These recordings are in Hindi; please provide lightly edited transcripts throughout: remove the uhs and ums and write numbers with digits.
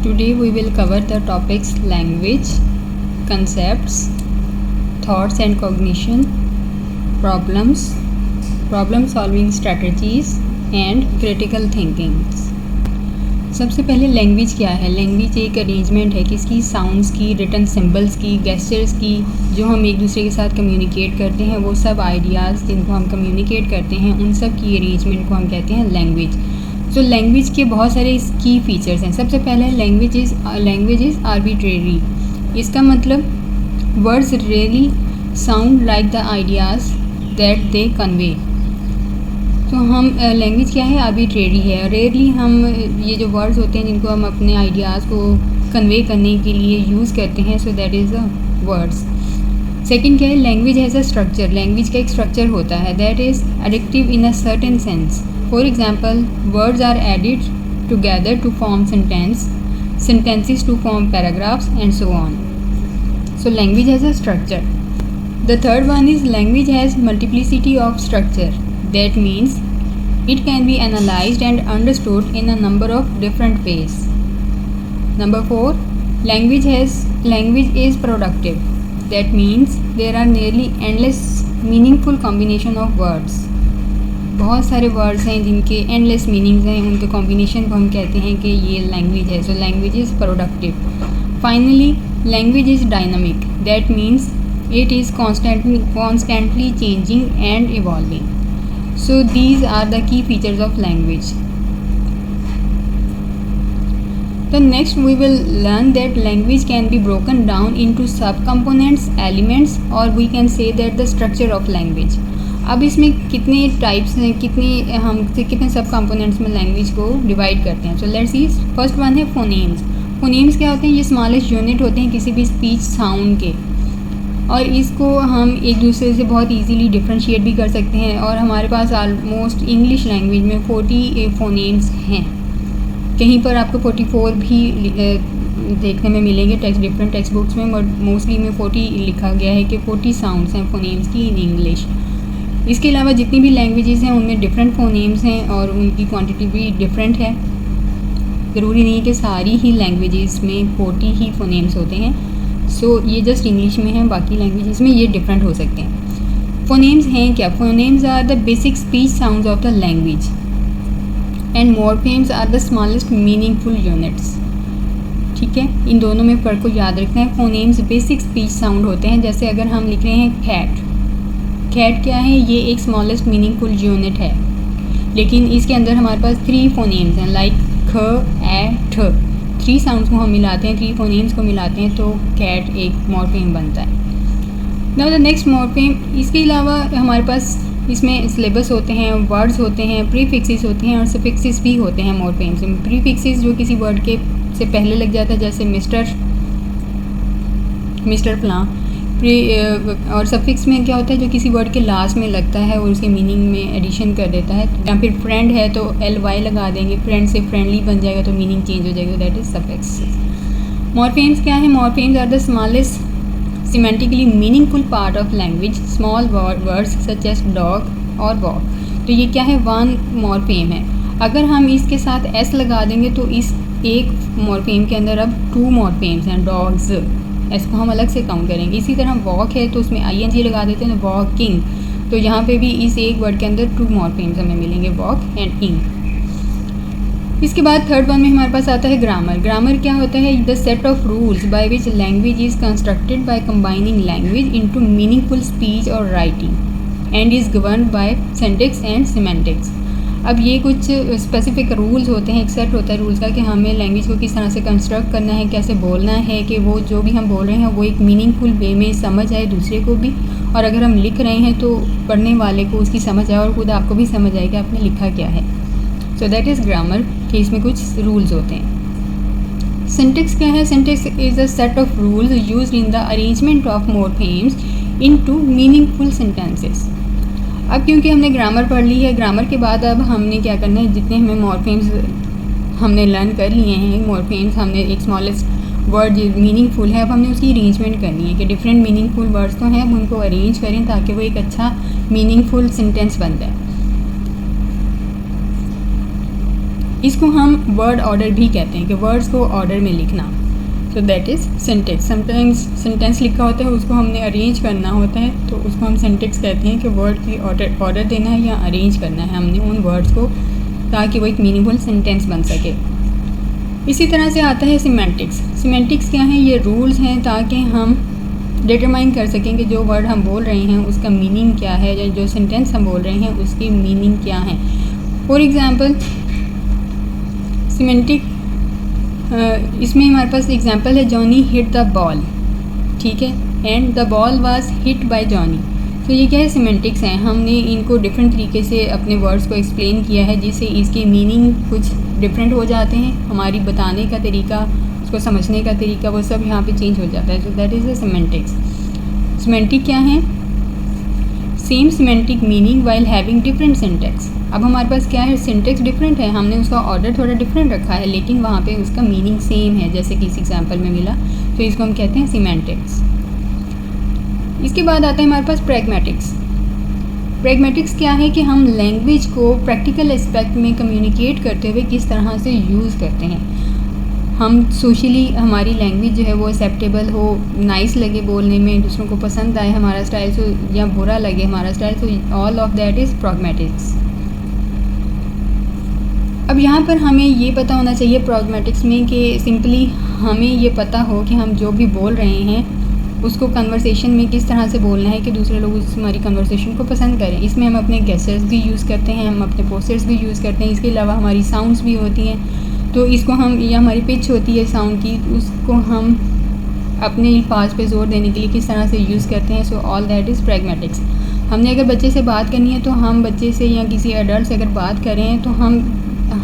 Today we will cover the topics language, concepts, thoughts and cognition, problems, problem solving strategies and critical thinking. सबसे पहले लैंग्वेज क्या है। लैंग्वेज एक अरेंजमेंट है किसकी, साउंड्स की, रिटन सिंबल्स की, गेस्चर्स की, जो हम एक दूसरे के साथ कम्युनिकेट करते हैं, वो सब आइडियाज़ जिनको हम कम्युनिकेट करते हैं उन सब की अरेंजमेंट को हम कहते हैं लैंग्वेज। तो लैंग्वेज के बहुत सारे की फीचर्स हैं। सबसे पहले लैंग्वेज इज़ आर्बिट्रेरी। इसका मतलब words really sound like the ideas that they convey. तो हम लैंग्वेज क्या है, आर्बिट्रेरी है। रेयरली हम ये जो वर्ड्स होते हैं जिनको हम अपने आइडियाज़ को कन्वे करने के लिए यूज़ करते हैं, so that is the words. Second क्या है, language has a structure. Language का एक स्ट्रक्चर होता है दैट इज़ एडिक्टिव in a certain sense. For example, words are added together to form sentences to form paragraphs and so on. So language has a structure. The third one is language has multiplicity of structure. That means it can be analyzed and understood in a number of different ways. Number 4, language is productive. That means there are nearly endless meaningful combination of words. बहुत सारे वर्ड्स हैं जिनके एंडलेस मीनिंग्स हैं, उनके कॉम्बिनेशन को हम कहते हैं कि ये लैंग्वेज है। So language is productive. Finally language is dynamic. That means it is constantly changing and evolving. So these are the key features of language. The next we will learn that language can be broken down into subcomponents, elements, or we can say that the structure of language. अब इसमें कितने टाइप्स हैं, कितने सब कंपोनेंट्स में लैंग्वेज को डिवाइड करते हैं। So let's see. First one है फोनेम्स। फोनेम्स क्या होते हैं, ये स्मॉलेस्ट यूनिट होते हैं किसी भी स्पीच साउंड के, और इसको हम एक दूसरे से बहुत इजीली डिफ्रेंशिएट भी कर सकते हैं। और हमारे पास ऑलमोस्ट इंग्लिश लैंग्वेज में 40 फोनेम्स हैं। कहीं पर आपको 44 भी देखने में मिलेंगे डिफरेंट टेक्स्ट बुक्स में, बट मोस्टली में 40 लिखा गया है कि 40 साउंड्स हैं फोनेम्स की इन इंग्लिश। इसके अलावा जितनी भी लैंग्वेजेस हैं उनमें डिफरेंट फोनेम्स हैं और उनकी क्वांटिटी भी डिफरेंट है। ज़रूरी नहीं कि सारी ही लैंग्वेजेस में 40 ही फोनेम्स होते हैं। सो ये जस्ट इंग्लिश में है, बाकी लैंग्वेजेस में ये डिफरेंट हो सकते हैं। फोनेम्स हैं क्या, phonemes are the basic speech sounds of the language and morphemes are the smallest meaningful units. ठीक है, इन दोनों में फ़र्क को याद रखना है। फोनेम्स बेसिक स्पीच साउंड होते हैं। जैसे अगर हम लिख रहे हैं कैट, कैट क्या है, ये एक स्मॉलेस्ट मीनिंगफुल यूनिट है, लेकिन इसके अंदर हमारे पास 3 फोनेम्स हैं लाइक ख, ए, ठ। 3 साउंड्स को हम मिलाते हैं, 3 फोनेम्स को मिलाते हैं तो कैट एक मॉर्फेम बनता है। Now the next morpheme. इसके अलावा हमारे पास इसमें सिलेबस होते हैं, वर्ड्स होते हैं, प्रीफिक्सेस होते हैं और सफिक्सेस भी होते हैं मॉर्फेम्स में। प्रीफिक्सेस जो किसी वर्ड के से पहले लग जाता है, जैसे मिस्टर फलां। और सफिक्स में क्या होता है, जो किसी वर्ड के लास्ट में लगता है और उसके मीनिंग में एडिशन कर देता है। या फिर फ्रेंड है तो ly लगा देंगे, फ्रेंड से फ्रेंडली बन जाएगा तो मीनिंग चेंज हो जाएगा, दैट इज़ सफिक्स। मॉर्फेम्स क्या है, morphemes are the smallest semantically meaningful part of language. Small words such as dog और वॉक। तो ये क्या है, 1 मॉर्फेम है। अगर हम इसके साथ s लगा देंगे तो इस एक मॉर्फेम के अंदर अब 2 मॉर्फेम्स हैं, डॉग्स। एस को हम अलग से काउंट करेंगे। इसी तरह वॉक है तो उसमें ing लगा देते हैं, वॉकिंग। तो यहाँ पे भी इस एक वर्ड के अंदर 2 मॉर्फेम्स हमें मिलेंगे, वॉक एंड इंग। इसके बाद थर्ड वन में हमारे पास आता है ग्रामर। ग्रामर क्या होता है, the set of rules by which language is constructed by combining language into meaningful speech और writing and is governed by syntax and semantics. अब ये कुछ स्पेसिफिक रूल्स होते हैं, एक सेट होता है रूल्स का कि हमें लैंग्वेज को किस तरह से कंस्ट्रक्ट करना है, कैसे बोलना है कि वो जो भी हम बोल रहे हैं वो एक मीनिंगफुल वे में समझ आए दूसरे को भी, और अगर हम लिख रहे हैं तो पढ़ने वाले को उसकी समझ आए और खुद आपको भी समझ आए कि आपने लिखा क्या है। सो दैट इज़ ग्रामर, कि इसमें कुछ रूल्स होते हैं। सिंटैक्स क्या है, syntax is a set of rules used in the arrangement of morphemes into meaningful sentences. अब क्योंकि हमने ग्रामर पढ़ ली है, ग्रामर के बाद अब हमने क्या करना है, जितने हमें मॉर्फेम्स हमने लर्न कर लिए हैं, मॉर्फेम्स हमने एक स्मॉलेस्ट वर्ड मीनिंगफुल है, अब हमने उसकी अरेंजमेंट करनी है कि डिफरेंट मीनिंगफुल वर्ड्स तो हैं, अब उनको अरेंज करें ताकि वो एक अच्छा मीनिंगफुल सेंटेंस बन जाए। इसको हम वर्ड ऑर्डर भी कहते हैं कि वर्ड्स को ऑर्डर में लिखना। So that is syntax. Sometimes sentence लिखा होता है, उसको हमने अरेंज करना होता है, तो उसको हम सिंटेक्स कहते हैं कि वर्ड की ऑर्डर देना है या अरेंज करना है हमने उन वर्ड्स को, ताकि वो एक मीनिंगफुल सेंटेंस बन सके। इसी तरह से आता है सिमेंटिक्स। सिमेंटिक्स क्या है? ये रूल्स हैं ताकि हम डिटरमाइन कर सकें कि जो वर्ड हम बोल रहे हैं उसका मीनिंग क्या है, या जो सेंटेंस हम बोल रहे हैं उसकी मीनिंग क्या है। फॉर एग्ज़ाम्पल सिमेंटिक, इसमें हमारे पास एग्जांपल है जॉनी हिट द बॉल, ठीक है, and the ball was hit by Johnny. तो ये क्या है? सिमेंटिक्स हैं। हमने इनको डिफरेंट तरीके से अपने वर्ड्स को एक्सप्लेन किया है, जिससे इसके मीनिंग कुछ डिफरेंट हो जाते हैं। हमारी बताने का तरीका, उसको समझने का तरीका, वो सब यहाँ पे चेंज हो जाता है। So that is the semantics. Semantic क्या है? Same semantic meaning while having different syntax. अब हमारे पास क्या है? सिंटेक्स डिफरेंट है, हमने उसका ऑर्डर थोड़ा डिफरेंट रखा है, लेकिन वहाँ पे उसका मीनिंग सेम है, जैसे कि इस एग्जांपल में मिला, तो इसको हम कहते हैं सिमेंटिक्स। इसके बाद आता है हमारे पास प्रैग्मेटिक्स। प्रैग्मेटिक्स क्या है कि हम लैंग्वेज को प्रैक्टिकल एस्पेक्ट में कम्युनिकेट करते हुए किस तरह से यूज़ करते हैं। हम सोशली हमारी लैंग्वेज जो है वो एक्सेप्टेबल हो, नाइस लगे बोलने में, दूसरों को पसंद आए हमारा स्टाइल, सो या बुरा लगे हमारा style, so all of that is pragmatics. अब यहाँ पर हमें ये पता होना चाहिए प्रैग्मेटिक्स में कि सिंपली हमें ये पता हो कि हम जो भी बोल रहे हैं उसको कन्वर्सेशन में किस तरह से बोलना है कि दूसरे लोग उस हमारी कन्वर्सेशन को पसंद करें। इसमें हम अपने गेस्चर्स भी यूज़ करते हैं, हम अपने पोस्चर्स भी यूज़ करते हैं, इसके अलावा हमारी साउंड्स भी होती हैं, तो इसको हम, या हमारी पिच होती है साउंड की, उसको हम अपने अल्फाज पे ज़ोर देने के लिए किस तरह से यूज़ करते हैं। So all that is pragmatics. हमने अगर बच्चे से बात करनी है तो हम बच्चे से या किसी एडल्ट से अगर बात करें तो हम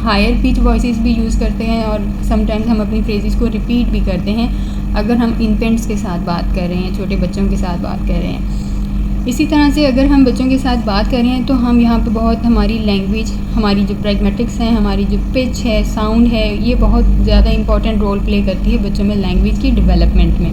हायर पिच वॉइसेस भी यूज़ करते हैं, और समटाइम्स हम अपनी फ्रेजेस को रिपीट भी करते हैं अगर हम इन्फेंट्स के साथ बात कर रहे हैं, छोटे बच्चों के साथ बात कर रहे हैं। इसी तरह से अगर हम बच्चों के साथ बात कर रहे हैं तो हम यहाँ पे बहुत हमारी लैंग्वेज, हमारी जो प्रैग्मेटिक्स हैं, हमारी जो पिच है, साउंड है, ये बहुत ज़्यादा इंपॉर्टेंट रोल प्ले करती है बच्चों में लैंग्वेज की डेवलपमेंट में।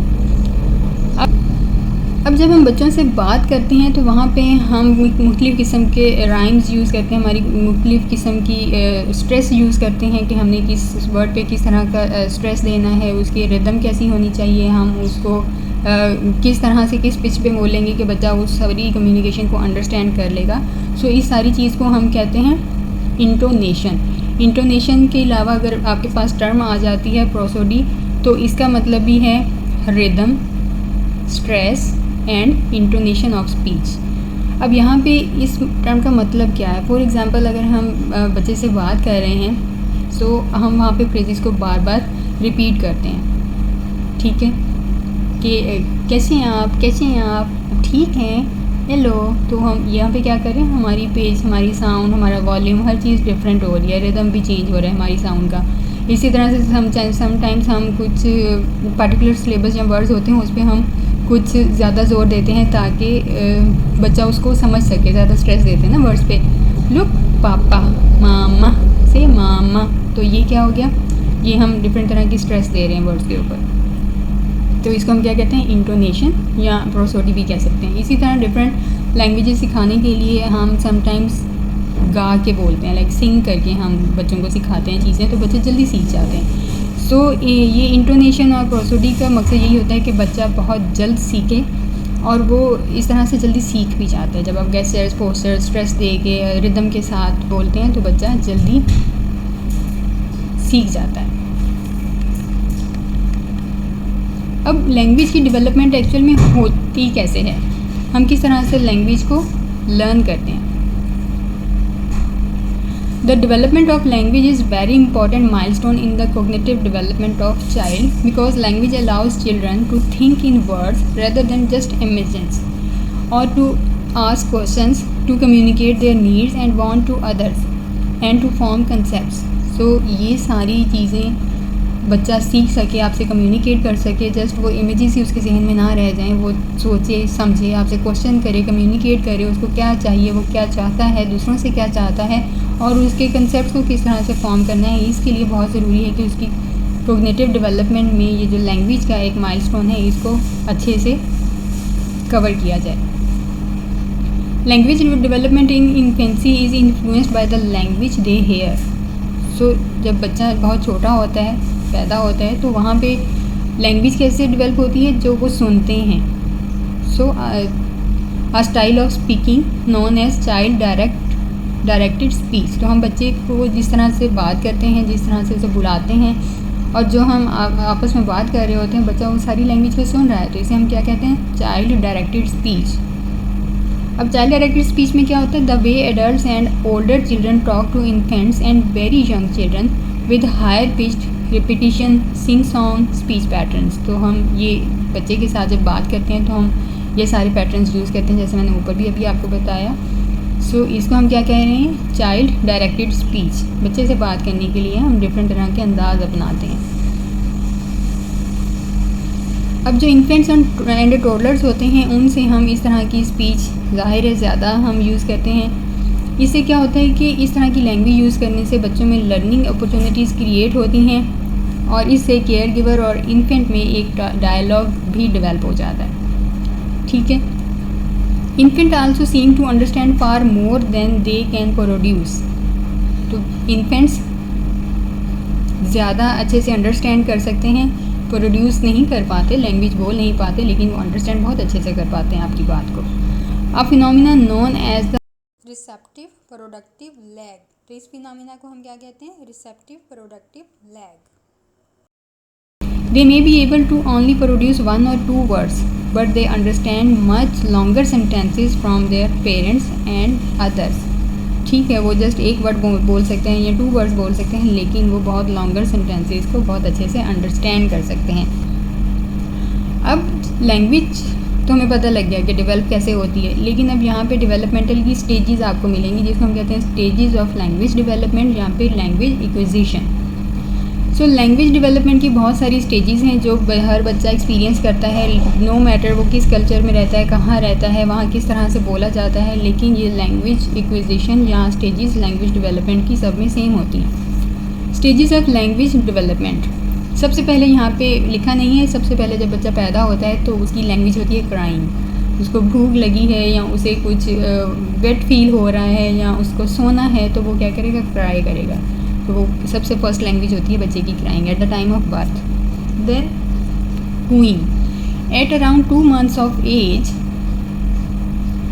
अब जब हम बच्चों से बात करते हैं तो वहाँ पे हम मुख्तलिफ़ किस्म के राइम्स यूज़ करते हैं, हमारी मुख्तलिफ़ किस्म की स्ट्रेस यूज़ करते हैं कि हमने किस वर्ड पे किस तरह का स्ट्रेस देना है, उसकी रिदम कैसी होनी चाहिए, हम उसको किस तरह से किस पिच पे बोलेंगे कि बच्चा उस सारी कम्युनिकेशन को अंडरस्टैंड कर लेगा। सो इस सारी चीज़ को हम कहते हैं इंटोनेशन। इंटोनेशन के अलावा अगर आपके पास टर्म आ जाती है प्रोसोडी, तो इसका मतलब भी है rhythm, stress and intonation of speech. अब यहाँ पे इस टर्म का मतलब क्या है? फॉर एग्ज़ाम्पल अगर हम बच्चे से बात कर रहे हैं, सो हम वहाँ पे फ्रेजेस को बार बार रिपीट करते हैं, ठीक है, कि कैसे हैं आप, कैसे हैं आप, ठीक हैं, हेलो। तो हम यहाँ पे क्या कर रहे हैं? हमारी पेज, हमारी साउंड, हमारा वॉल्यूम, हर चीज़ डिफरेंट हो रही है, रिदम भी चेंज हो रहा है हमारी साउंड का। इसी तरह से समटाइम्स हम कुछ पर्टिकुलर सिलेबस या वर्ड्स होते हैं उस पर हम कुछ ज़्यादा ज़ोर देते हैं ताकि बच्चा उसको समझ सके, ज़्यादा स्ट्रेस देते हैं ना वर्ड्स पे। लुक पापा, मामा से मामा, तो ये क्या हो गया? ये हम डिफरेंट तरह की स्ट्रेस दे रहे हैं वर्ड्स के ऊपर, तो इसको हम क्या कहते हैं? इंटोनेशन या प्रोसोडी भी कह सकते हैं। इसी तरह डिफरेंट लैंग्वेजेस सिखाने के लिए हम समटाइम्स गा के बोलते हैं, लाइक सिंग करके हम बच्चों को सिखाते हैं चीज़ें, तो बच्चे जल्दी सीख जाते हैं। सो ये इंटोनेशन और प्रोसोडी का मकसद यही होता है कि बच्चा बहुत जल्द सीखे, और वो इस तरह से जल्दी सीख भी जाता है। जब आप गेस्चर्स, पोस्चर्स, स्ट्रेस दे के रिदम के साथ बोलते हैं तो बच्चा जल्दी सीख जाता है। अब लैंग्वेज की डेवलपमेंट एक्चुअल में होती कैसे है, हम किस तरह से लैंग्वेज को लर्न करते हैं? The development of language is very important milestone in the cognitive development of child, because language allows children to think in words rather than just images, or to ask questions, to communicate their needs and want to others, and to form concepts. So ये सारी चीज़ें बच्चा सीख सके, आपसे कम्युनिकेट कर सके, जस्ट वो इमेजेस ही उसके जहन में ना रह जाएं, वो सोचे समझे, आपसे क्वेश्चन करे, कम्युनिकेट करे, उसको क्या चाहिए, वो क्या चाहता है, दूसरों से क्या चाहता है, और उसके कंसेप्ट को किस तरह से फॉर्म करना है। इसके लिए बहुत ज़रूरी है कि उसकी कोग्निटिव डेवलपमेंट में ये जो लैंग्वेज का एक माइलस्टोन है, इसको अच्छे से कवर किया जाए। Language development in infancy is influenced by the language they hear. So जब बच्चा बहुत छोटा होता है, पैदा होता है, तो वहाँ पे लैंग्वेज कैसे डेवलप होती है, जो वो सुनते हैं। So a style of speaking known as child directed speech. तो हम बच्चे को जिस तरह से बात करते हैं, जिस तरह से उसे बुलाते हैं, और जो हम आपस में बात कर रहे होते हैं, बच्चा वो सारी लैंग्वेज को सुन रहा है, तो इसे हम क्या कहते हैं, चाइल्ड डायरेक्टेड स्पीच। अब चाइल्ड डायरेक्टेड स्पीच में क्या होता है, the way adults and older children talk to infants and very young children with higher pitched repetition sing song speech patterns. तो हम ये बच्चे के साथ जब बात करते हैं तो हम ये सारे पैटर्न्स यूज़ करते हैं, जैसे मैंने ऊपर भी अभी आपको बताया। सो इसको हम क्या कह रहे हैं, चाइल्ड डायरेक्टेड स्पीच। बच्चे से बात करने के लिए हम डिफरेंट तरह के अंदाज अपनाते हैं। अब जो इन्फेंट्स एंड टोडलर्स होते हैं, उनसे हम इस तरह की स्पीच ज़ाहिर है ज़्यादा हम यूज़ करते हैं। इससे क्या होता है कि इस तरह की लैंग्वेज यूज़ करने से बच्चों में लर्निंग अपॉर्चुनिटीज़ क्रिएट होती हैं, और इससे केयर गिवर और इन्फेंट में एक डायलॉग भी डेवलप हो जाता है। ठीक है। Infant also seem to understand far more than they can produce. तो इन्फेंट्स ज़्यादा अच्छे से अंडरस्टैंड कर सकते हैं, प्रोड्यूस नहीं कर पाते, लैंग्वेज बोल नहीं पाते, लेकिन वो अंडरस्टैंड बहुत अच्छे से कर पाते हैं आपकी बात को। A phenomena known as the receptive productive lag. तो इस फिनोमिना को हम क्या कहते हैं, receptive productive lag. They may be able to only produce 1 or 2 words, but they understand much longer sentences from their parents and others. ठीक है, वो जस्ट एक वर्ड बोल सकते हैं या 2 वर्ड्स बोल सकते हैं, लेकिन वो बहुत लॉन्गर सेंटेंसेस को बहुत अच्छे से अंडरस्टैंड कर सकते हैं। अब लैंग्वेज तो हमें पता लग गया कि डेवलप कैसे होती है, लेकिन अब यहाँ पे डेवलपमेंटल की स्टेजेस आपको मिलेंगी, जिसको हम कहते हैं स्टेजेस ऑफ लैंग्वेज डेवलपमेंट, यहाँ पे language acquisition. So language development की बहुत सारी स्टेजेस हैं जो हर बच्चा एक्सपीरियंस करता है, नो मैटर वो किस कल्चर में रहता है, कहाँ रहता है, वहाँ किस तरह से बोला जाता है, लेकिन ये लैंग्वेज एक्विजिशन या स्टेजेस लैंग्वेज डेवलपमेंट की सब में सेम होती हैं। स्टेजेस ऑफ लैंग्वेज डेवलपमेंट, सबसे पहले यहाँ पे लिखा नहीं है, सबसे पहले जब बच्चा पैदा होता है तो उसकी लैंग्वेज होती है क्राइंग। उसको भूख लगी है या उसे कुछ वेट फील हो रहा है या उसको सोना है, तो वो क्या करेगा, क्राई करेगा। तो वो सबसे फर्स्ट लैंग्वेज होती है बच्चे की crying at the time of birth. Then cooing, at around 2 months of age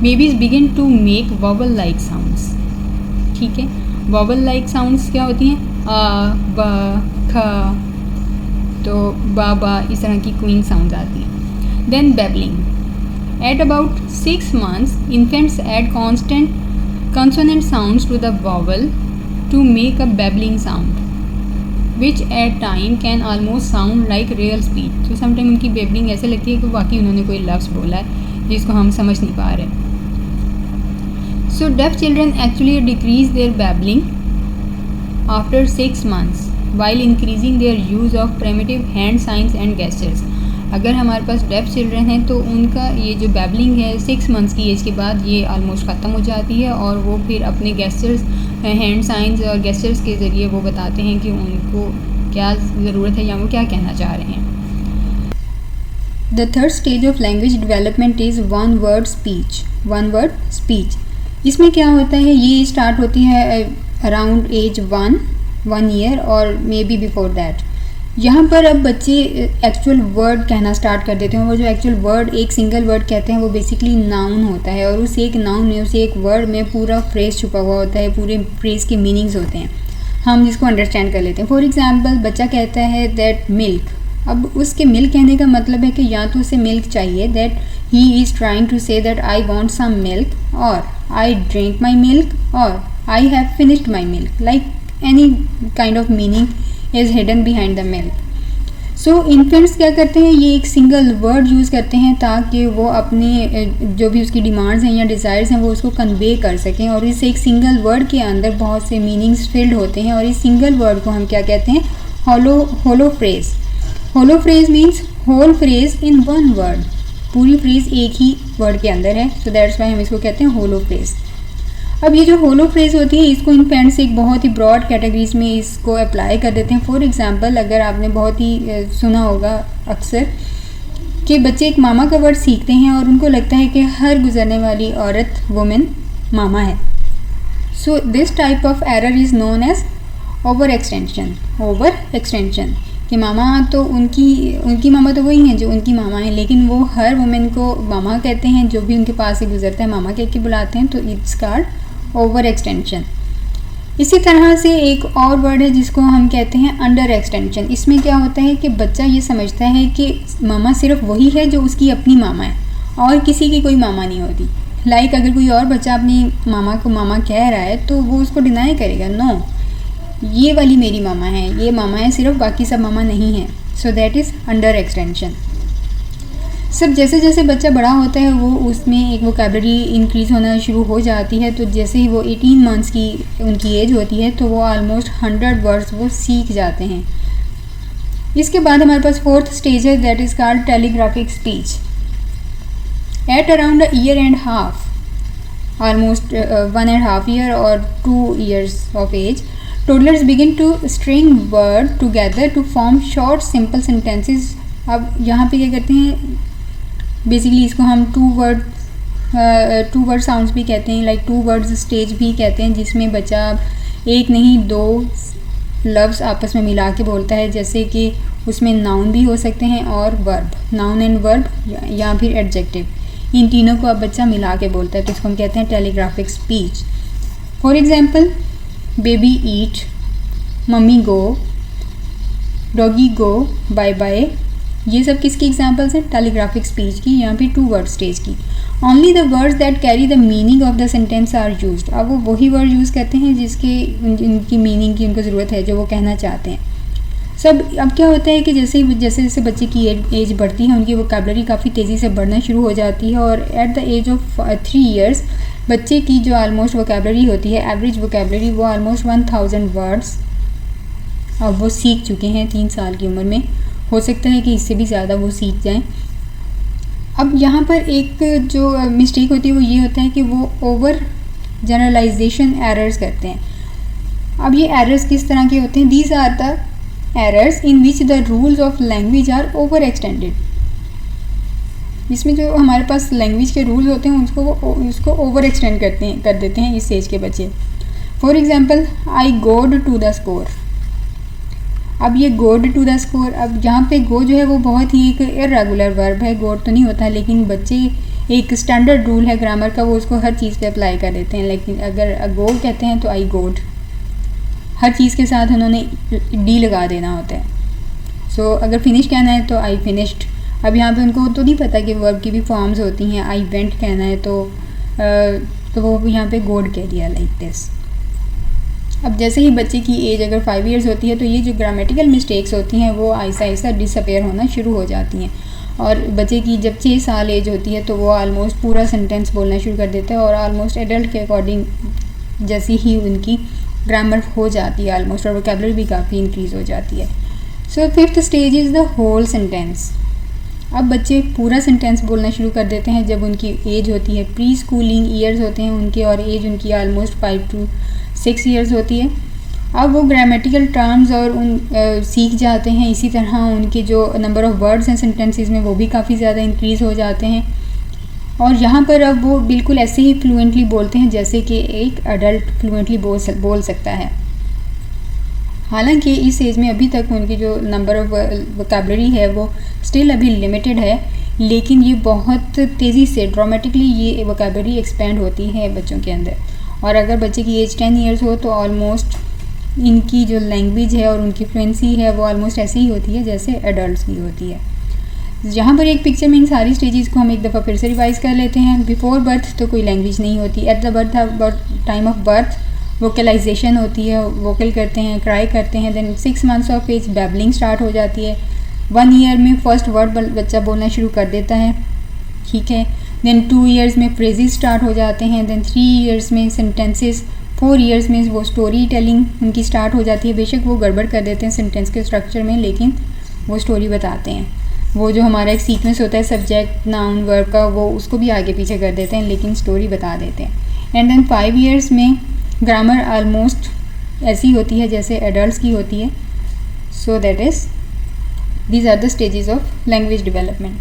babies begin to make vowel like sounds. ठीक है, वॉवल लाइक साउंड्स क्या होती हैं, आ बा खा, तो बा इस तरह की कूइंग साउंड आती हैं। Then babbling, at about 6 months infants add consonant sounds to the vowel to make a babbling sound, which at time can almost sound like real speech. तो समटाइम उनकी बेबलिंग ऐसे लगती है कि वाकई उन्होंने कोई लफ्ज़ बोला है जिसको हम समझ नहीं पा रहे। So deaf children actually decrease their babbling after 6 months while increasing their use of primitive hand signs and gestures. अगर हमारे पास डेफ चिल्ड्रन हैं तो उनका ये जो बैबलिंग है 6 months की एज के बाद ये ऑलमोस्ट ख़त्म हो जाती है, और वो फिर अपने गेस्चर्स, हैंड साइंस और गेस्चर्स के ज़रिए वो बताते हैं कि उनको क्या ज़रूरत है या वो क्या कहना चाह रहे हैं। The third stage of language development is one word speech. इसमें क्या होता है, ये स्टार्ट होती है अराउंड एज 1 year और मे बी बिफोर दैट। यहाँ पर अब बच्चे एक्चुअल वर्ड कहना स्टार्ट कर देते हैं। वो जो एक्चुअल वर्ड, एक सिंगल वर्ड कहते हैं, वो बेसिकली नाउन होता है, और उस एक नाउन में, उस एक वर्ड में पूरा फ्रेज छुपा हुआ होता है, पूरे फ्रेज के मीनिंग्स होते हैं, हम जिसको अंडरस्टैंड कर लेते हैं। फॉर एग्जांपल बच्चा कहता है दैट मिल्क। अब उसके मिल्क कहने का मतलब है कि या तो उसे मिल्क चाहिए, that he is trying to say that I want some milk, और आई ड्रिंक माई मिल्क, और I have finished my milk, like any kind of meaning is hidden behind the milk. So infants क्या करते हैं, ये एक सिंगल वर्ड यूज़ करते हैं ताकि वो अपने जो भी उसकी डिमांड्स हैं या डिज़ायर्स हैं वो उसको कन्वे कर सकें, और इस एक सिंगल वर्ड के अंदर बहुत से मीनिंग्स फिल्ड होते हैं, और इस सिंगल वर्ड को हम क्या कहते हैं, holophrase. Holophrase means whole phrase in one word, पूरी फ्रेज एक ही वर्ड के अंदर है, सो दैट्स वाई हम इसको कहते हैं होलो फ्रेज। अब ये जो होलो फ्रेज होती है, इसको इन्फेंट्स एक बहुत ही ब्रॉड कैटेगरीज में इसको अप्लाई कर देते हैं। फॉर एग्जांपल, अगर आपने बहुत ही सुना होगा अक्सर कि बच्चे एक मामा का वर्ड सीखते हैं और उनको लगता है कि हर गुजरने वाली औरत, वुमेन, मामा है। So this type of error is known as over extension कि मामा तो उनकी मामा तो वही हैं जो उनकी मामा हैं, लेकिन वो हर वुमेन को मामा कहते हैं, जो भी उनके पास से गुजरता है मामा कह के बुलाते हैं, तो इट्स कॉल्ड ओवर एक्सटेंशन। इसी तरह से एक और वर्ड है जिसको हम कहते हैं अंडर एक्सटेंशन। इसमें क्या होता है कि बच्चा ये समझता है कि मामा सिर्फ वही है जो उसकी अपनी मामा है और किसी की कोई मामा नहीं होती। लाइक अगर कोई और बच्चा अपनी मामा को मामा कह रहा है तो वो उसको डिनाई करेगा, नो ये वाली मेरी मामा है, ये मामा है सिर्फ, बाकी सब मामा नहीं है। So that is under extension. सब जैसे जैसे बच्चा बड़ा होता है वो उसमें एक वोकैबलरी इंक्रीज़ होना शुरू हो जाती है। तो जैसे ही वो 18 मंथ्स की उनकी एज होती है तो वो ऑलमोस्ट 100 वर्ड्स वो सीख जाते हैं। इसके बाद हमारे पास फोर्थ स्टेज है, that is called telegraphic speech. At around a year and half, almost 1.5 year or 2 years of age, toddlers begin to string words together to form short simple sentences। अब यहाँ पे क्या करते हैं, बेसिकली इसको हम टू वर्ड साउंड्स भी कहते हैं, लाइक टू वर्ड्स स्टेज भी कहते हैं, जिसमें बच्चा एक नहीं दो लफ्ज़ आपस में मिला के बोलता है। जैसे कि उसमें नाउन भी हो सकते हैं और वर्ब, नाउन एंड वर्ब या फिर एडजेक्टिव, इन तीनों को अब बच्चा मिला के बोलता है, तो इसको हम कहते हैं telegraphic speech. For example, baby eat, mummy go, doggy go, bye bye, ये सब किसकी एग्जाम्पल्स हैं, टेलीग्राफिक स्पीच की, यहाँ पे टू वर्ड स्टेज की। Only the words that carry the meaning of the sentence are used. अब वो वही वर्ड यूज़ करते हैं जिनकी मीनिंग की उनको ज़रूरत है, जो वो कहना चाहते हैं। सब अब क्या होता है कि जैसे जैसे बच्चे की एज बढ़ती है, उनकी वोकैबलरी काफ़ी तेज़ी से बढ़ना शुरू हो जाती है, और at the age of 3 years बच्चे की जो ऑलमोस्ट वोकैबलरी होती है, एवरेज वोकैबलरी, वो ऑलमोस्ट 1000 वर्ड्स अब वो सीख चुके हैं 3 साल की उम्र में। हो सकता है कि इससे भी ज़्यादा वो सीख जाएं। अब यहाँ पर एक जो मिस्टेक होती है वो ये होता है कि वो ओवर जनरलाइजेशन एरर्स करते हैं। अब ये एरर्स किस तरह के होते हैं, these are the errors in which the rules of language are over extended. इसमें जो हमारे पास लैंग्वेज के रूल्स होते हैं उसको ओवर एक्सटेंड कर देते हैं इस एज के बच्चे। फॉर एग्जाम्पल, आई गोड टू द स्कोर। अब ये गोड टू द स्कोर, अब यहाँ पे गो जो है वो बहुत ही एक इरेगुलर वर्ब है, गोड तो नहीं होता, लेकिन बच्चे एक स्टैंडर्ड रूल है ग्रामर का, वो उसको हर चीज़ पे अप्लाई कर देते हैं। लेकिन अगर गो कहते हैं तो आई गोड, हर चीज़ के साथ उन्होंने डी लगा देना होता है। सो अगर फिनिश कहना है तो आई फिनिश्ड। अब यहाँ पे उनको तो नहीं पता कि वर्ब की भी फॉर्म्स होती हैं, आई वेंट कहना है तो वो यहाँ पे गोड कह दिया, लाइक दिस। अब जैसे ही बच्चे की एज अगर 5 years होती है तो ये जो ग्रामेटिकल मिस्टेक्स होती हैं वो आहिस्ता आहिस्ता डिसअपेयर होना शुरू हो जाती हैं, और बच्चे की जब 6 साल एज होती है तो वो ऑलमोस्ट पूरा सेंटेंस बोलना शुरू कर देता है, और ऑलमोस्ट एडल्ट के अकॉर्डिंग जैसी ही उनकी ग्रामर हो जाती है ऑलमोस्ट, और वोकैबलरी भी काफ़ी इंक्रीज़ हो जाती है। So 5th stage is the whole sentence. अब बच्चे पूरा सेंटेंस बोलना शुरू कर देते हैं जब उनकी एज होती है, प्री स्कूलिंग ईयर्स होते हैं उनके, और एज उनकी ऑलमोस्ट 5 to 6 years होती है। अब वो ग्रामेटिकल टर्म्स और सीख जाते हैं। इसी तरह उनके जो नंबर ऑफ़ वर्ड्स हैं सेंटेंसेस में वो भी काफ़ी ज़्यादा इंक्रीज़ हो जाते हैं, और यहाँ पर अब वो बिल्कुल ऐसे ही फ्लुएंटली बोलते हैं जैसे कि एक अडल्ट फ्लुएंटली बोल सकता है। हालांकि इस एज में अभी तक उनकी जो नंबर ऑफ़ वोकैबलरी है वो स्टिल अभी लिमिटेड है, लेकिन ये बहुत तेज़ी से ड्रामेटिकली ये वोकैबलरी एक्सपेंड होती है बच्चों के अंदर। और अगर बच्चे की एज 10 years हो तो ऑलमोस्ट इनकी जो लैंग्वेज है और उनकी फ्लुएंसी है वो ऑलमोस्ट ऐसी ही होती है जैसे एडल्ट्स की होती है। यहाँ पर एक पिक्चर में इन सारी स्टेजेस को हम एक दफ़ा फिर से रिवाइज़ कर लेते हैं। बिफोर बर्थ तो कोई लैंग्वेज नहीं होती। At the time of birth vocalization होती है, वोकल करते हैं, क्राई करते हैं। Then 6 months of age babbling start हो जाती है। 1 year में फर्स्ट वर्ड बच्चा बोलना शुरू कर देता है, ठीक है। देन 2 years में फ्रेजेस स्टार्ट हो जाते हैं। देन 3 years में सेंटेंसेस। 4 years में वो स्टोरी टेलिंग उनकी स्टार्ट हो जाती है। बेशक वो गड़बड़ कर देते हैं सेंटेंस के स्ट्रक्चर में, लेकिन वो स्टोरी बताते हैं। वो जो हमारा एक सीक्वेंस होता है सब्जेक्ट नाउन वर्ब का, वो उसको भी आगे पीछे कर देते हैं, लेकिन स्टोरी बता देते हैं। एंड देन 5 years में ग्रामर ऑलमोस्ट ऐसी होती है जैसे एडल्ट्स की होती है। So that is these are the stages of language development.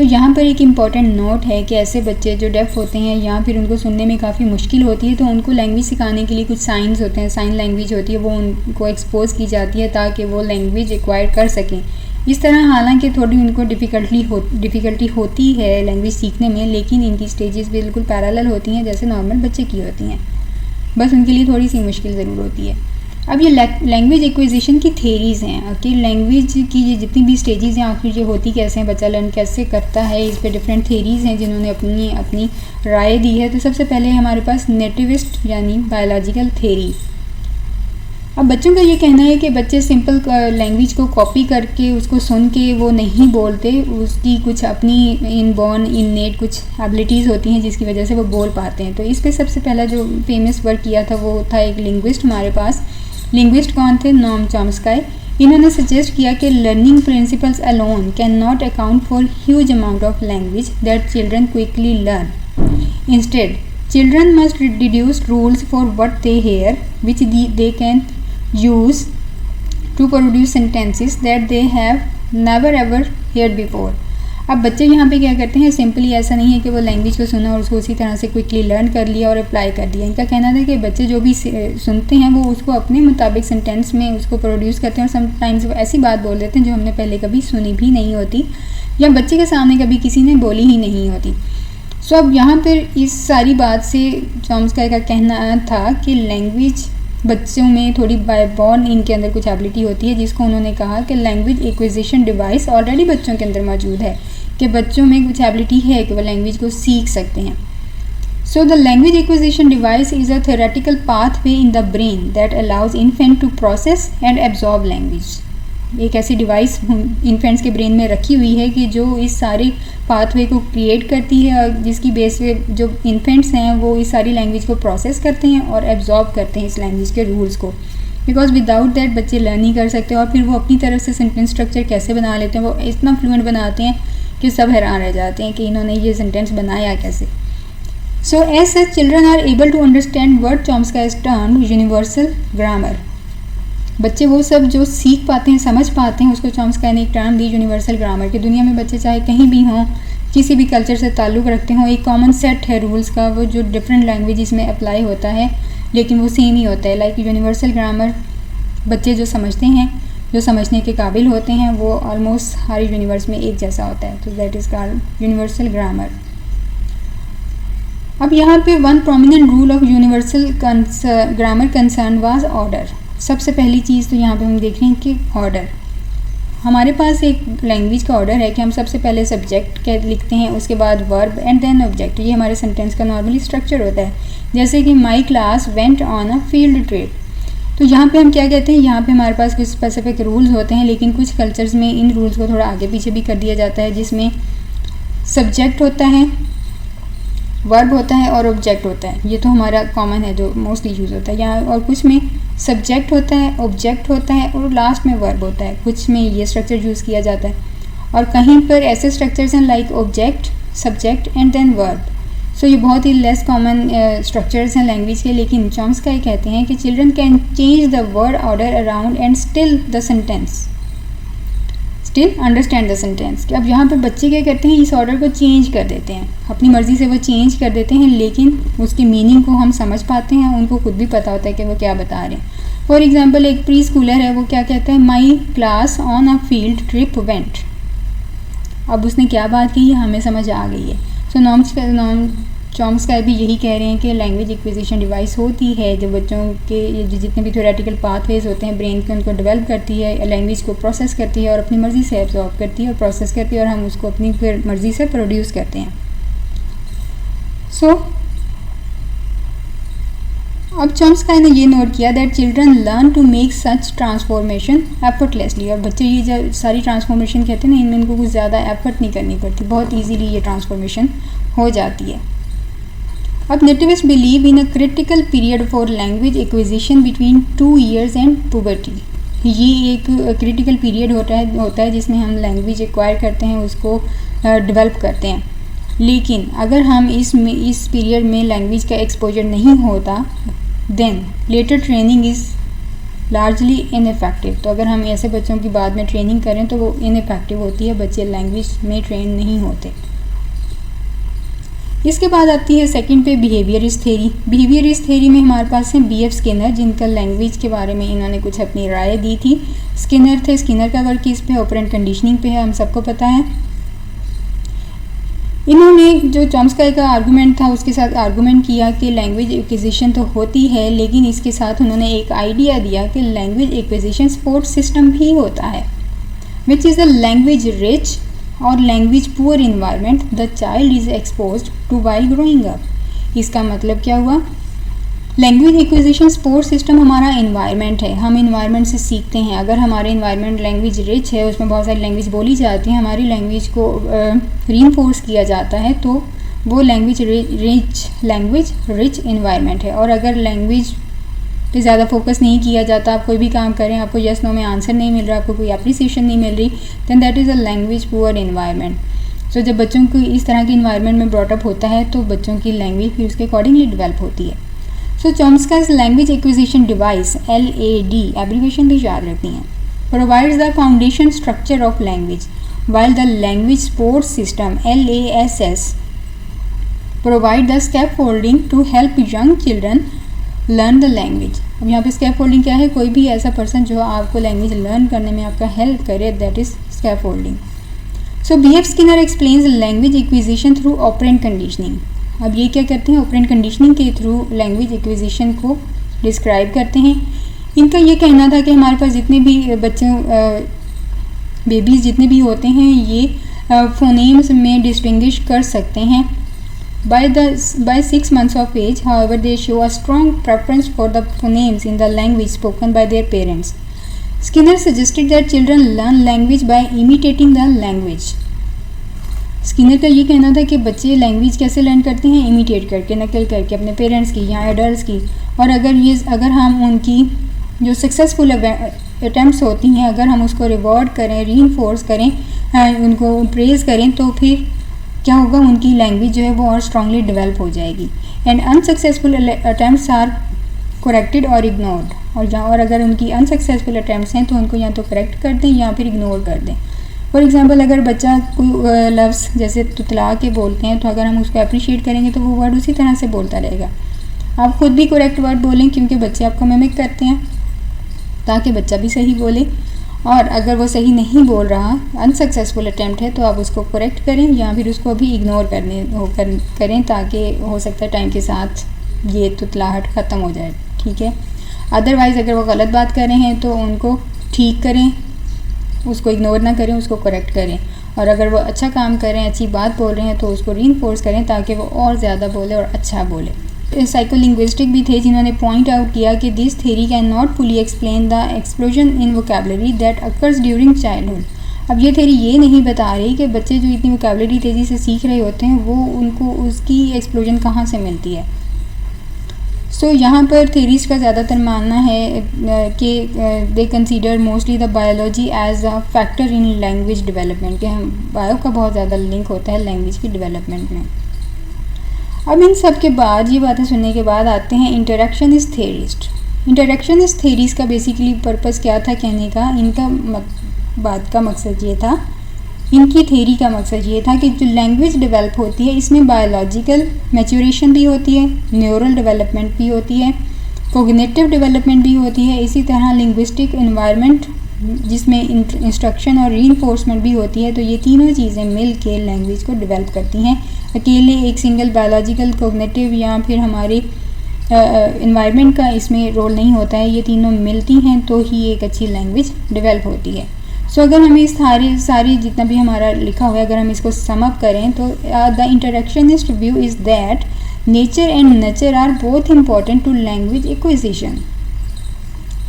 So यहाँ पर एक इम्पॉर्टेंट नोट है कि ऐसे बच्चे जो डेफ होते हैं या फिर उनको सुनने में काफ़ी मुश्किल होती है, तो उनको लैंग्वेज सिखाने के लिए कुछ साइंस होते हैं, साइन लैंग्वेज होती है, वो उनको एक्सपोज की जाती है ताकि वो लैंग्वेज एक्वायर कर सकें। इस तरह हालांकि थोड़ी उनको डिफ़िकल्टी होती है लैंग्वेज सीखने में, लेकिन इनकी स्टेजेस बिल्कुल पैरेलल होती हैं जैसे नॉर्मल बच्चे की होती हैं, बस उनके लिए थोड़ी सी मुश्किल ज़रूर होती है। अब ये लैंग्वेज एक्विजिशन की थेरीज़ हैं कि लैंग्वेज की ये जितनी भी स्टेजेस हैं आखिर ये होती कैसे हैं, बच्चा लर्न कैसे करता है, इस पे डिफरेंट थेरीज़ हैं जिन्होंने अपनी राय दी है। तो सबसे पहले हमारे पास नेटिविस्ट यानी बायोलॉजिकल थेरी। अब बच्चों का ये कहना है कि बच्चे सिंपल लैंग्वेज को कॉपी करके उसको सुन के वो नहीं बोलते, उसकी कुछ अपनी इनबॉर्न इननेट कुछ एबिलिटीज़ होती हैं जिसकी वजह से वो बोल पाते हैं। तो इस पे सबसे पहला जो फेमस वर्क किया था वो था एक लिंग्विस्ट हमारे पास। लिंग्विस्ट कौन थे? Noam Chomsky. इन्होंने सजेस्ट किया कि learning principles alone can not account for huge amount of language that children quickly learn. Instead children must deduce rules for what they hear which they can use to produce sentences that they have never ever heard before। अब बच्चे यहाँ पे क्या करते हैं, सिंपली ऐसा नहीं है कि वो लैंग्वेज को सुना और उसको उसी तरह से क्विकली लर्न कर लिया और अप्लाई कर दिया। इनका कहना था कि बच्चे जो भी सुनते हैं वो उसको अपने मुताबिक सेंटेंस में उसको प्रोड्यूस करते हैं और समटाइम्स वो ऐसी बात बोल देते हैं जो हमने पहले कभी सुनी भी नहीं होती या बच्चे के सामने कभी किसी ने बोली ही नहीं होती। सो अब यहाँ पर इस सारी बात से चॉम्स्की का कहना था कि लैंग्वेज बच्चों में थोड़ी बाय बॉर्न इनके अंदर कुछ एबिलिटी होती है जिसको उन्होंने कहा कि लैंग्वेज एक्विजिशन डिवाइस ऑलरेडी बच्चों के अंदर मौजूद है, कि बच्चों में कुछ एबिलिटी है कि वो लैंग्वेज को सीख सकते हैं। So the language acquisition device is a theoretical pathway in the brain that allows infant to process and absorb language. एक ऐसी डिवाइस इन्फेंट्स के ब्रेन में रखी हुई है कि जो इस सारे पाथवे को क्रिएट करती है और जिसकी बेस पे जो इन्फेंट्स हैं वो इस सारी लैंग्वेज को प्रोसेस करते हैं और एब्जॉर्ब करते हैं इस लैंग्वेज के रूल्स को। बिकॉज विदाउट दैट बच्चे लर्न नहीं कर सकते और फिर वो अपनी तरफ से सेंटेंस स्ट्रक्चर कैसे बना लेते हैं, वो इतना फ्लुएंट बनाते हैं कि सब हैरान रह जाते हैं कि इन्होंने ये सेंटेंस बनाया कैसे। So as such children are able to understand word Chomsky has termed universal grammar. बच्चे वो सब जो सीख पाते हैं, समझ पाते हैं, उसको चॉम्स्की ने एक टर्म दी यूनिवर्सल ग्रामर। कि दुनिया में बच्चे चाहे कहीं भी हों, किसी भी कल्चर से ताल्लुक़ रखते हों, एक कॉमन सेट है रूल्स का, वो जो डिफरेंट लैंग्वेजेस में अप्लाई होता है लेकिन वो सेम ही होता है। लाइक यूनिवर्सल ग्रामर बच्चे जो समझते हैं, जो समझने के काबिल होते हैं, वो ऑलमोस्ट हर यूनिवर्स में एक जैसा होता है। तो that is called universal grammar. अब यहाँ पे one prominent rule of universal grammar concern was order. सबसे पहली चीज़ तो यहाँ पे हम देख रहे हैं कि ऑर्डर। हमारे पास एक लैंग्वेज का ऑर्डर है कि हम सबसे पहले सब्जेक्ट लिखते हैं, उसके बाद वर्ब एंड देन ऑब्जेक्ट। ये हमारे सेंटेंस का नॉर्मली स्ट्रक्चर होता है। जैसे कि my class went on a field trip, तो यहाँ पे हम क्या कहते हैं, यहाँ पे हमारे पास कुछ स्पेसिफिक रूल्स होते हैं, लेकिन कुछ कल्चर्स में इन रूल्स को थोड़ा आगे पीछे भी कर दिया जाता है, जिसमें सब्जेक्ट होता है, वर्ब होता है और ऑब्जेक्ट होता है। ये तो हमारा कॉमन है जो मोस्टली यूज़ होता है यहाँ। और कुछ में सब्जेक्ट होता है, ऑब्जेक्ट होता है और लास्ट में वर्ब होता है। कुछ में ये स्ट्रक्चर यूज़ किया जाता है और कहीं पर ऐसे स्ट्रक्चर्स हैं like object, subject and then verb. So ये बहुत ही लेस कॉमन स्ट्रक्चर्स हैं लैंग्वेज के। लेकिन चॉम्स्की कहते हैं कि children can change the word order around and still understand the sentence. कि अब यहाँ पर बच्चे क्या करते हैं, इस ऑर्डर को चेंज कर देते हैं, अपनी मर्ज़ी से वो चेंज कर देते हैं, लेकिन उसकी मीनिंग को हम समझ पाते हैं, उनको खुद भी पता होता है कि वो क्या बता रहे हैं। फॉर एग्जांपल एक प्री स्कूलर है, वो क्या कहता है, my class on a field trip went. अब उसने क्या बात की, हमें समझ आ गई है। सो चॉम्स्की भी यही कह रहे हैं कि लैंग्वेज एक्विजिशन डिवाइस होती है जो बच्चों के जितने भी थ्योरेटिकल पाथवेज होते हैं ब्रेन के, उनको डेवलप करती है, लैंग्वेज को प्रोसेस करती है और अपनी मर्ज़ी से एब्जॉर्ब करती है और प्रोसेस करती है और हम उसको अपनी फिर मर्ज़ी से प्रोड्यूस करते हैं। सो अब चॉम्स्की ने ये नोट किया that children learn to make such transformation effortlessly. और बच्चे ये जो सारी ट्रांसफॉर्मेशन कहते हैं ना, इनमें इनको कुछ ज़्यादा एफर्ट नहीं करनी पड़ती, बहुत ईजीली ये ट्रांसफॉर्मेशन हो जाती है। अब nativist believe in a critical period for language acquisition between 2 years and puberty. ये एक क्रिटिकल पीरियड होता है जिसमें हम लैंग्वेज एक्वायर करते हैं, उसको डेवलप करते हैं। लेकिन अगर हम इस पीरियड में लैंग्वेज का एक्सपोजर नहीं होता, then later training is largely ineffective. तो अगर हम ऐसे बच्चों की बाद में ट्रेनिंग करें तो वो इनफेक्टिव होती है, बच्चे लैंग्वेज में ट्रेन नहीं होते। इसके बाद आती है सेकंड पे बिहेवियरिस्ट थ्योरी। बिहेवियरिस्ट थ्योरी में हमारे पास है बी एफ स्किनर, जिनका लैंग्वेज के बारे में इन्होंने कुछ अपनी राय दी थी। स्किनर थे, स्किनर का वर्क किस पे, ऑपरेंट कंडीशनिंग पे है, हम सबको पता है। इन्होंने जो चॉम्स्की का आर्गूमेंट था उसके साथ आर्गूमेंट किया कि लैंग्वेज एक्विजिशन तो होती है, लेकिन इसके साथ उन्होंने एक आइडिया दिया कि लैंग्वेज एक्विजिशन सपोर्ट सिस्टम भी होता है, which is the language rich और language poor environment the child is exposed to while growing up. इसका मतलब क्या हुआ, लैंग्वेज एक्विजिशन सपोर्ट सिस्टम हमारा इन्वायरमेंट है, हम इन्वायरमेंट से सीखते हैं। अगर हमारे इन्वायरमेंट लैंग्वेज रिच है, उसमें बहुत सारी लैंग्वेज बोली जाती हैं, हमारी लैंग्वेज को रीइंफोर्स किया जाता है, तो वो लैंग्वेज रिच इन्वायरमेंट है। और अगर लैंग्वेज पे ज़्यादा फोकस नहीं किया जाता, आप कोई भी काम करें, आपको यस नो में आंसर नहीं मिल रहा, आपको कोई अप्रिसिएशन नहीं मिल रही, then that is a language poor environment. So जब बच्चों को इस तरह की इन्वायरमेंट में ब्रॉटअप होता है तो बच्चों की लैंग्वेज फिर उसके अकॉर्डिंगली डेवलप होती है। So Chomsky's language acquisition device LAD abbreviation भी याद रखनी है, provides the foundation structure of language, while the language support system LASS provide the scaffolding to help young children learn the language. अब यहाँ पे स्कैफोल्डिंग क्या है, कोई भी ऐसा पर्सन जो आपको लैंग्वेज लर्न करने में आपका हेल्प करे, that is scaffolding. So B.F. Skinner explains language acquisition through operant conditioning. अब ये क्या करते हैं, ऑपरेंट कंडीशनिंग के थ्रू लैंग्वेज एक्विजिशन को डिस्क्राइब करते हैं। इनका ये कहना था कि हमारे पास जितने भी बच्चे बेबीज़ जितने भी होते हैं ये फोनेम्स में डिस्टिंग्विश कर सकते हैं। By 6 months of age, however, they show a strong preference for the phonemes in the language spoken by their parents. Skinner suggested that children learn language by imitating the language. Skinner का ये कहना था कि बच्चे लैंग्वेज कैसे लर्न करते हैं, इमिटेट करके, नकल करके अपने पेरेंट्स की या एडल्ट्स की। और अगर हम उनकी जो सक्सेसफुल अटैम्प्ट्स होती हैं, अगर हम उसको रिवॉर्ड करें, रीइंफोर्स करें, उनको प्रेज़ करें, तो फिर क्या होगा, उनकी लैंग्वेज जो है वो और स्ट्रांगली डेवलप हो जाएगी। And unsuccessful attempts are corrected और इग्नोर्ड। और अगर उनकी अनसक्सेसफुल अटैम्प्ट्स हैं तो उनको या तो करेक्ट कर दें या फिर इग्नोर कर दें। फॉर एग्जांपल, अगर बच्चा कोई लफ्ज़ जैसे तुतला के बोलते हैं तो अगर हम उसको अप्रिशिएट करेंगे तो वो वर्ड उसी तरह से बोलता रहेगा। आप खुद भी करेक्ट वर्ड बोलें, क्योंकि बच्चे आपको मिमिक करते हैं, ताकि बच्चा भी सही बोले। और अगर वो सही नहीं बोल रहा, अनसक्सेसफुल अटैम्प्ट है, तो आप उसको करेक्ट करें या फिर उसको भी इग्नोर करें, ताकि हो सकता है टाइम के साथ ये तुतलाहट ख़त्म हो जाए, ठीक है। अदरवाइज़ अगर वो गलत बात कर रहे हैं तो उनको ठीक करें, उसको इग्नोर ना करें, उसको करेक्ट करें। और अगर वो अच्छा काम कर रहे हैं, अच्छी बात बोल रहे हैं, तो उसको रीइंफोर्स करें ताकि वो और ज़्यादा बोले और अच्छा बोले। साइकोलिंग्विस्टिक भी थे जिन्होंने पॉइंट आउट किया कि this theory can not fully explain the explosion in vocabulary that occurs during childhood. अब ये थ्योरी ये नहीं बता रही कि बच्चे जो इतनी वोकैबुलरी तेज़ी से सीख रहे होते हैं वो उनको उसकी एक्सप्लोजन कहाँ से मिलती है। सो यहाँ पर थ्योरीज का ज़्यादातर मानना है कि they consider mostly the biology as a factor in language development, के हम बायो का बहुत ज़्यादा लिंक होता है लैंग्वेज की डेवलपमेंट में। अब इन सब के बाद, ये बातें सुनने के बाद आते हैं इंटरेक्शनिस्ट थ्योरिस्ट। इंटरेक्शनिस्ट थ्योरीज का बेसिकली पर्पस क्या था कहने का, इनका बात का मकसद ये था, इनकी थ्योरी का मकसद ये था कि जो लैंग्वेज डेवलप होती है इसमें बायोलॉजिकल मैच्योरेशन भी होती है, न्यूरल डेवलपमेंट भी होती है, कोग्निटिव डेवलपमेंट भी होती है, इसी तरह लिंग्विस्टिक एनवायरनमेंट जिसमें इंस्ट्रक्शन और रीइंफोर्समेंट भी होती है। तो ये तीनों चीज़ें मिल के लैंग्वेज को डेवलप करती हैं। अकेले एक सिंगल बायोलॉजिकल, कोग्निटिव या फिर हमारे एनवायरनमेंट का इसमें रोल नहीं होता है, ये तीनों मिलती हैं तो ही एक अच्छी लैंग्वेज डेवलप होती है। सो अगर हमें इस सारी जितना भी हमारा लिखा हुआ है, अगर हम इसको सम अप करें तो the interactionist view is that nature and nurture are both important to language acquisition.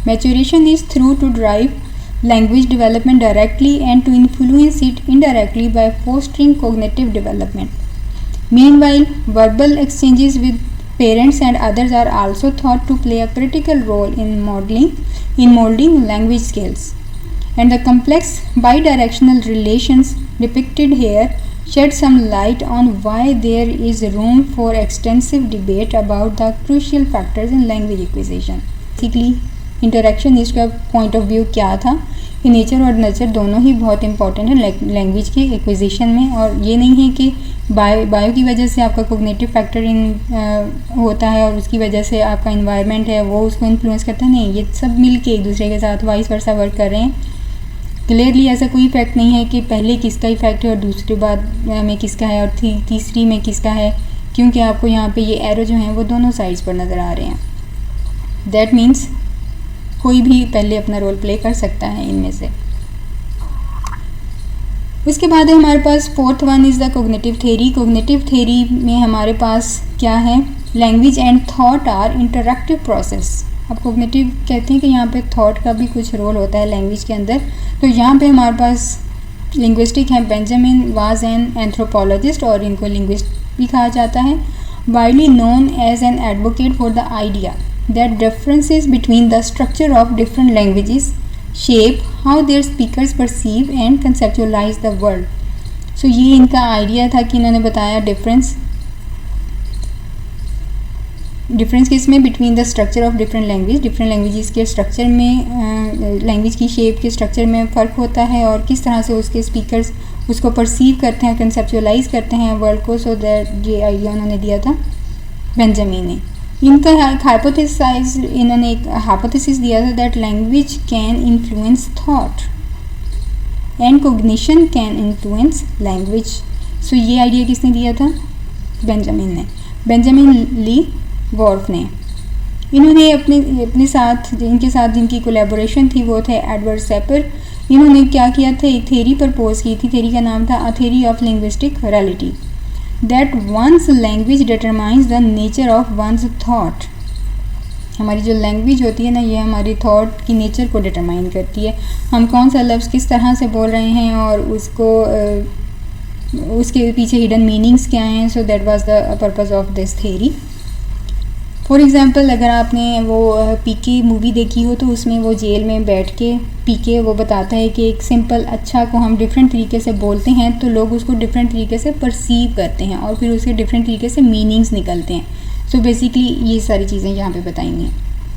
Maturation is through to drive language development directly and to influence it indirectly by fostering cognitive development. Meanwhile, verbal exchanges with parents and others are also thought to play a critical role in molding language skills. And the complex bidirectional relations depicted here shed some light on why there is room for extensive debate about the crucial factors in language acquisition. Basically, interactionist का पॉइंट ऑफ व्यू क्या था कि नेचर और नर्चर दोनों ही बहुत इंपॉर्टेंट है लैंग्वेज के एक्विजिशन में, और ये नहीं है कि बायो की वजह से आपका कोग्निटिव फैक्टर होता है और उसकी वजह से आपका इन्वायरमेंट है वो उसको इन्फ्लुएंस करता है। नहीं, ये सब मिल के एक दूसरे के साथ वाइस वर्सा वर्क कर रहे हैं। क्लियरली ऐसा कोई इफेक्ट नहीं है कि पहले किसका इफेक्ट है और दूसरी बात में किसका है और तीसरी में किसका है, क्योंकि आपको यहाँ पे ये एरो जो हैं वो दोनों साइड्स पर नज़र आ रहे हैं। दैट मीन्स कोई भी पहले अपना रोल प्ले कर सकता है इनमें से। उसके बाद है हमारे पास fourth one is the cognitive theory. Cognitive theory में हमारे पास क्या है, language and thought are interactive process. अब कोग्निटिव कहते हैं कि यहाँ पे थॉट का भी कुछ रोल होता है लैंग्वेज के अंदर। तो यहाँ पे हमारे पास लिंग्विस्टिक हैं, बेंजामिन वाज एन एंथ्रोपोलॉजिस्ट और इनको लिंग्विस्ट भी कहा जाता है, widely known as an advocate for the idea that differences between the structure of different languages shape how their speakers perceive and conceptualize the world. So ये इनका आइडिया था कि इन्होंने बताया डिफरेंस किस में, between the structure of different languages के स्ट्रक्चर में, लैंग्वेज की शेप के स्ट्रक्चर में फ़र्क होता है और किस तरह से उसके स्पीकर्स उसको परसीव करते हैं, कंसेप्चुअलाइज करते हैं वर्ल्ड को। सो दैट ये आइडिया उन्होंने दिया था बेंजामिन ने। इनका इन्होंने एक हाइपोथेसिस दिया था that language can influence thought and cognition can influence language. So ये आइडिया किसने दिया था, बेंजामिन ली वॉर्फ ने। इन्होंने अपने साथ इनके साथ जिनकी कोलैबोरेशन थी वो थे एडवर्ड सेपर। इन्होंने क्या किया था, एक थ्योरी प्रपोज की थी। थ्योरी का नाम था a theory of linguistic reality that one's language determines the nature of one's thought. हमारी जो लैंग्वेज होती है ना, ये हमारी थॉट की नेचर को डिटरमाइन करती है। हम कौन सा लफ्ज़ किस तरह से बोल रहे हैं और उसके पीछे हिडन मीनिंग्स क्या हैं। So that was the purpose of this theory. For example, अगर आपने वो पीके मूवी देखी हो तो उसमें वो जेल में बैठ के पीके वो बताता है कि एक सिंपल अच्छा को हम डिफरेंट तरीके से बोलते हैं तो लोग उसको डिफरेंट तरीके से परसीव करते हैं और फिर उसके डिफरेंट तरीके से मीनिंग्स निकलते हैं। सो बेसिकली ये सारी चीज़ें यहाँ पे बताएंगे।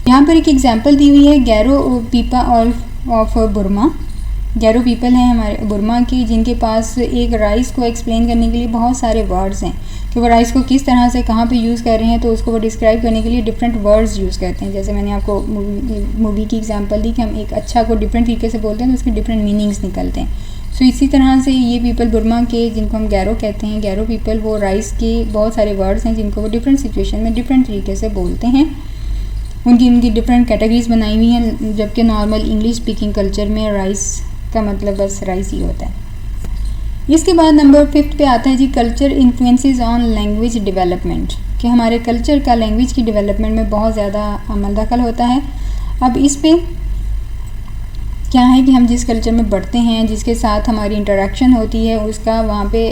यहाँ पर एक एग्जांपल दी हुई है गैरो पीपा ऑफ बुर्मा। गैरो पीपल हैं हमारे बुर्मा के, जिनके पास एक राइस को एक्सप्लेन करने के लिए बहुत सारे वर्ड्स हैं कि वो राइस को किस तरह से कहाँ पे यूज़ कर रहे हैं, तो उसको वो डिस्क्राइब करने के लिए डिफरेंट वर्ड्स यूज़ करते हैं। जैसे मैंने आपको मूवी की एग्जांपल दी कि हम एक अच्छा को डिफरेंट तरीके से बोलते हैं तो उसके डिफरेंट मीनिंग्स निकलते हैं। सो इसी तरह से ये पीपल बुर्मा के, जिनको हम गैरो कहते हैं, गैरो पीपल, वो राइस के बहुत सारे वर्ड्स हैं जिनको वो डिफरेंट सिचुएशन में डिफरेंट तरीके से बोलते हैं। उनकी डिफरेंट कैटेगरीज बनाई हुई हैं, जबकि नॉर्मल इंग्लिश स्पीकिंग कल्चर में राइस का मतलब बस राइस ही होता है। इसके बाद नंबर 5 पे आता है जी, culture influences on language development, कि हमारे कल्चर का लैंग्वेज की डेवलपमेंट में बहुत ज़्यादा अमल दखल होता है। अब इस पे क्या है कि हम जिस कल्चर में बढ़ते हैं, जिसके साथ हमारी इंटरेक्शन होती है, उसका वहाँ पे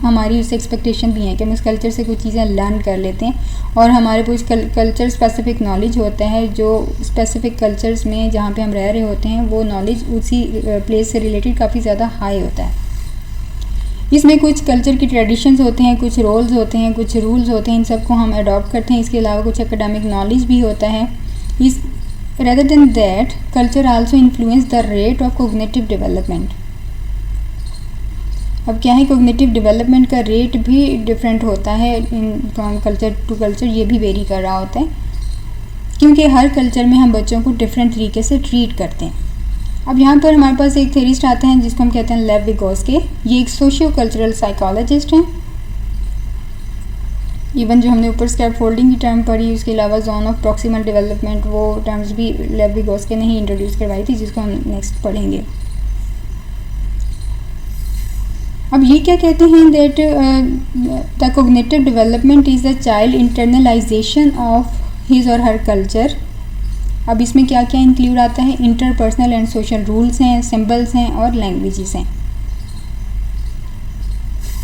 हमारी उससे एक्सपेक्टेशन भी है कि हम उस कल्चर से कुछ चीज़ें लर्न कर लेते हैं और हमारे कुछ कल्चर स्पेसिफिक नॉलेज होता है जो स्पेसिफिक कल्चर्स में जहाँ पे हम रह रहे होते हैं वो नॉलेज उसी प्लेस से रिलेटेड काफ़ी ज़्यादा हाई होता है। इसमें कुछ कल्चर की ट्रेडिशंस होते हैं, कुछ रोल्स होते हैं, कुछ रूल्स होते हैं, इन सबको हम अडॉप्ट करते हैं। इसके अलावा कुछ एकेडमिक नॉलेज भी होता है। इस rather than that, culture also influence the rate of cognitive development। अब क्या है, cognitive development का रेट भी डिफरेंट होता है फ्रॉम कल्चर टू कल्चर, ये भी वेरी कर रहा होता है क्योंकि हर कल्चर में हम बच्चों को डिफरेंट तरीके से ट्रीट करते हैं। अब यहाँ पर हमारे पास एक थ्योरिस्ट आते हैं जिसको हम कहते हैं लेव विगोस्की। ये एक सोशियो कल्चरल साइकोलॉजिस्ट हैं। इवन जो हमने ऊपर स्कैप फोल्डिंग की टर्म पढ़ी, उसके अलावा जोन ऑफ प्रॉक्सिमल डेवलपमेंट, वो टर्म्स भी लेव विगोस्की ने ही इंट्रोड्यूस करवाई थी, जिसको हम नेक्स्ट पढ़ेंगे। अब ये क्या कहते हैं, that the cognitive development is the child internalisation of his और हर कल्चर। अब इसमें क्या क्या इंक्लूड आता है, इंटरपर्सनल एंड सोशल रूल्स हैं, सिंबल्स हैं और लैंग्वेजेस हैं।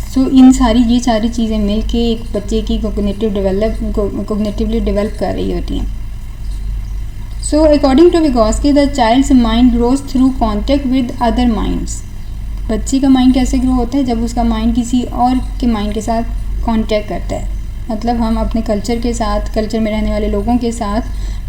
सो इन ये सारी चीज़ें मिल के एक बच्चे की कोग्निटिवली डेवलप कर रही होती हैं। So according to Vygotsky, the child's mind grows through contact with other minds. बच्चे का माइंड कैसे ग्रो होता है, जब उसका माइंड किसी और के माइंड के साथ कांटेक्ट करता है। मतलब हम अपने कल्चर के साथ, कल्चर में रहने वाले लोगों के साथ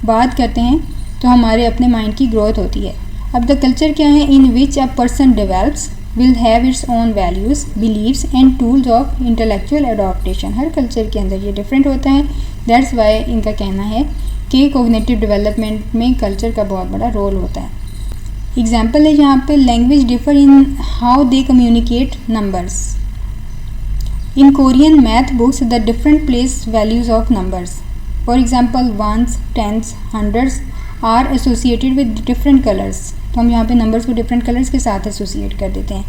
बात करते हैं तो हमारे अपने माइंड की ग्रोथ होती है। अब द कल्चर क्या है, in which a person develops will have its own values, beliefs and tools of intellectual adaptation. हर कल्चर के अंदर ये डिफरेंट होता है। दैट्स वाई इनका कहना है कि कोग्निटिव डेवलपमेंट में कल्चर का बहुत बड़ा रोल होता है। एग्जाम्पल है यहाँ पे, language differ in how they communicate numbers. In Korean math books, the different place values of numbers. For example, ones, tens, hundreds are associated with different colors. तो हम यहाँ पे numbers को different colors के साथ associate कर देते हैं.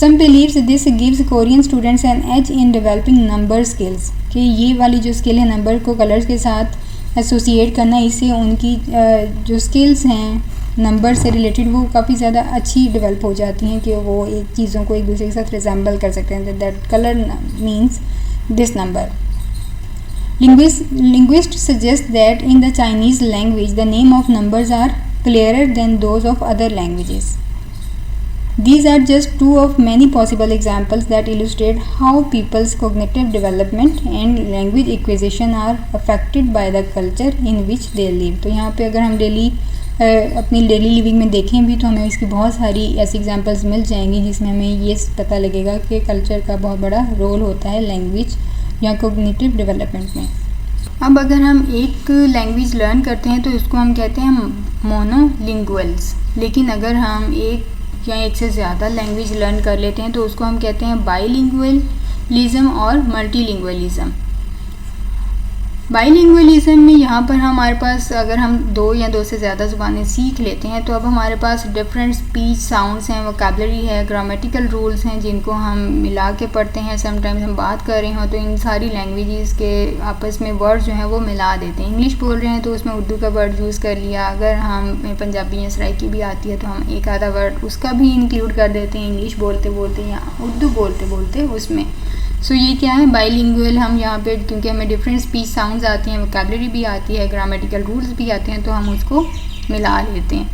Some believes this gives Korean students an edge in developing number skills. कि ये वाली जो skill है number को colors के साथ associate करना, इससे उनकी जो skills हैं नंबर से रिलेटेड वो काफ़ी ज़्यादा अच्छी डेवलप हो जाती हैं कि वो एक चीज़ों को एक दूसरे के साथ रिजेंबल कर सकते हैं. That colour means this number. Linguist suggest that in the Chinese language the name of numbers are clearer than those of other languages. These are just two of many possible examples that illustrate how people's cognitive development and language acquisition are affected by the culture in which they live. तो यहाँ पे अगर हम अपनी डेली लिविंग में देखें भी तो हमें इसकी बहुत सारी ऐसी एग्जांपल्स मिल जाएंगी जिसमें हमें ये पता लगेगा कि कल्चर का बहुत बड़ा रोल होता है लैंग्वेज या कोग्निटिव डेवलपमेंट में. अब अगर हम एक लैंग्वेज लर्न करते हैं तो इसको हम कहते हैं मोनोलिंगुअल्स. लेकिन अगर हम एक या एक से ज़्यादा लैंग्वेज लर्न कर लेते हैं तो उसको हम कहते हैं बाईलिंगुअलिज्म और मल्टीलिंगुअलिज्म. बाईलिंगुअलिज्म में यहाँ पर हमारे पास अगर हम दो या दो से ज़्यादा ज़ुबानें सीख लेते हैं तो अब हमारे पास डिफरेंट स्पीच साउंड्स हैं, वोकैबुलरी है, ग्रामेटिकल रूल्स हैं जिनको हम मिला के पढ़ते हैं. समटाइम्स हम बात कर रहे हो तो इन सारी लैंग्वेजेस के आपस में वर्ड जो हैं वो मिला देते हैं. इंग्लिश बोल रहे हैं तो उसमें उर्दू का वर्ड यूज़ कर लिया. अगर हम पंजाबी या सराइकी भी आती है तो हम एक आधा वर्ड उसका भी इंक्लूड कर देते हैं इंग्लिश बोलते बोलते या उर्दू बोलते बोलते उसमें. सो ये क्या है बाईलिंगुअल. हम यहाँ पे क्योंकि हमें डिफरेंट स्पीच साउंड्स आती हैं, वोकैबुलरी भी आती है, ग्रामेटिकल रूल्स भी आते हैं तो हम उसको मिला लेते हैं.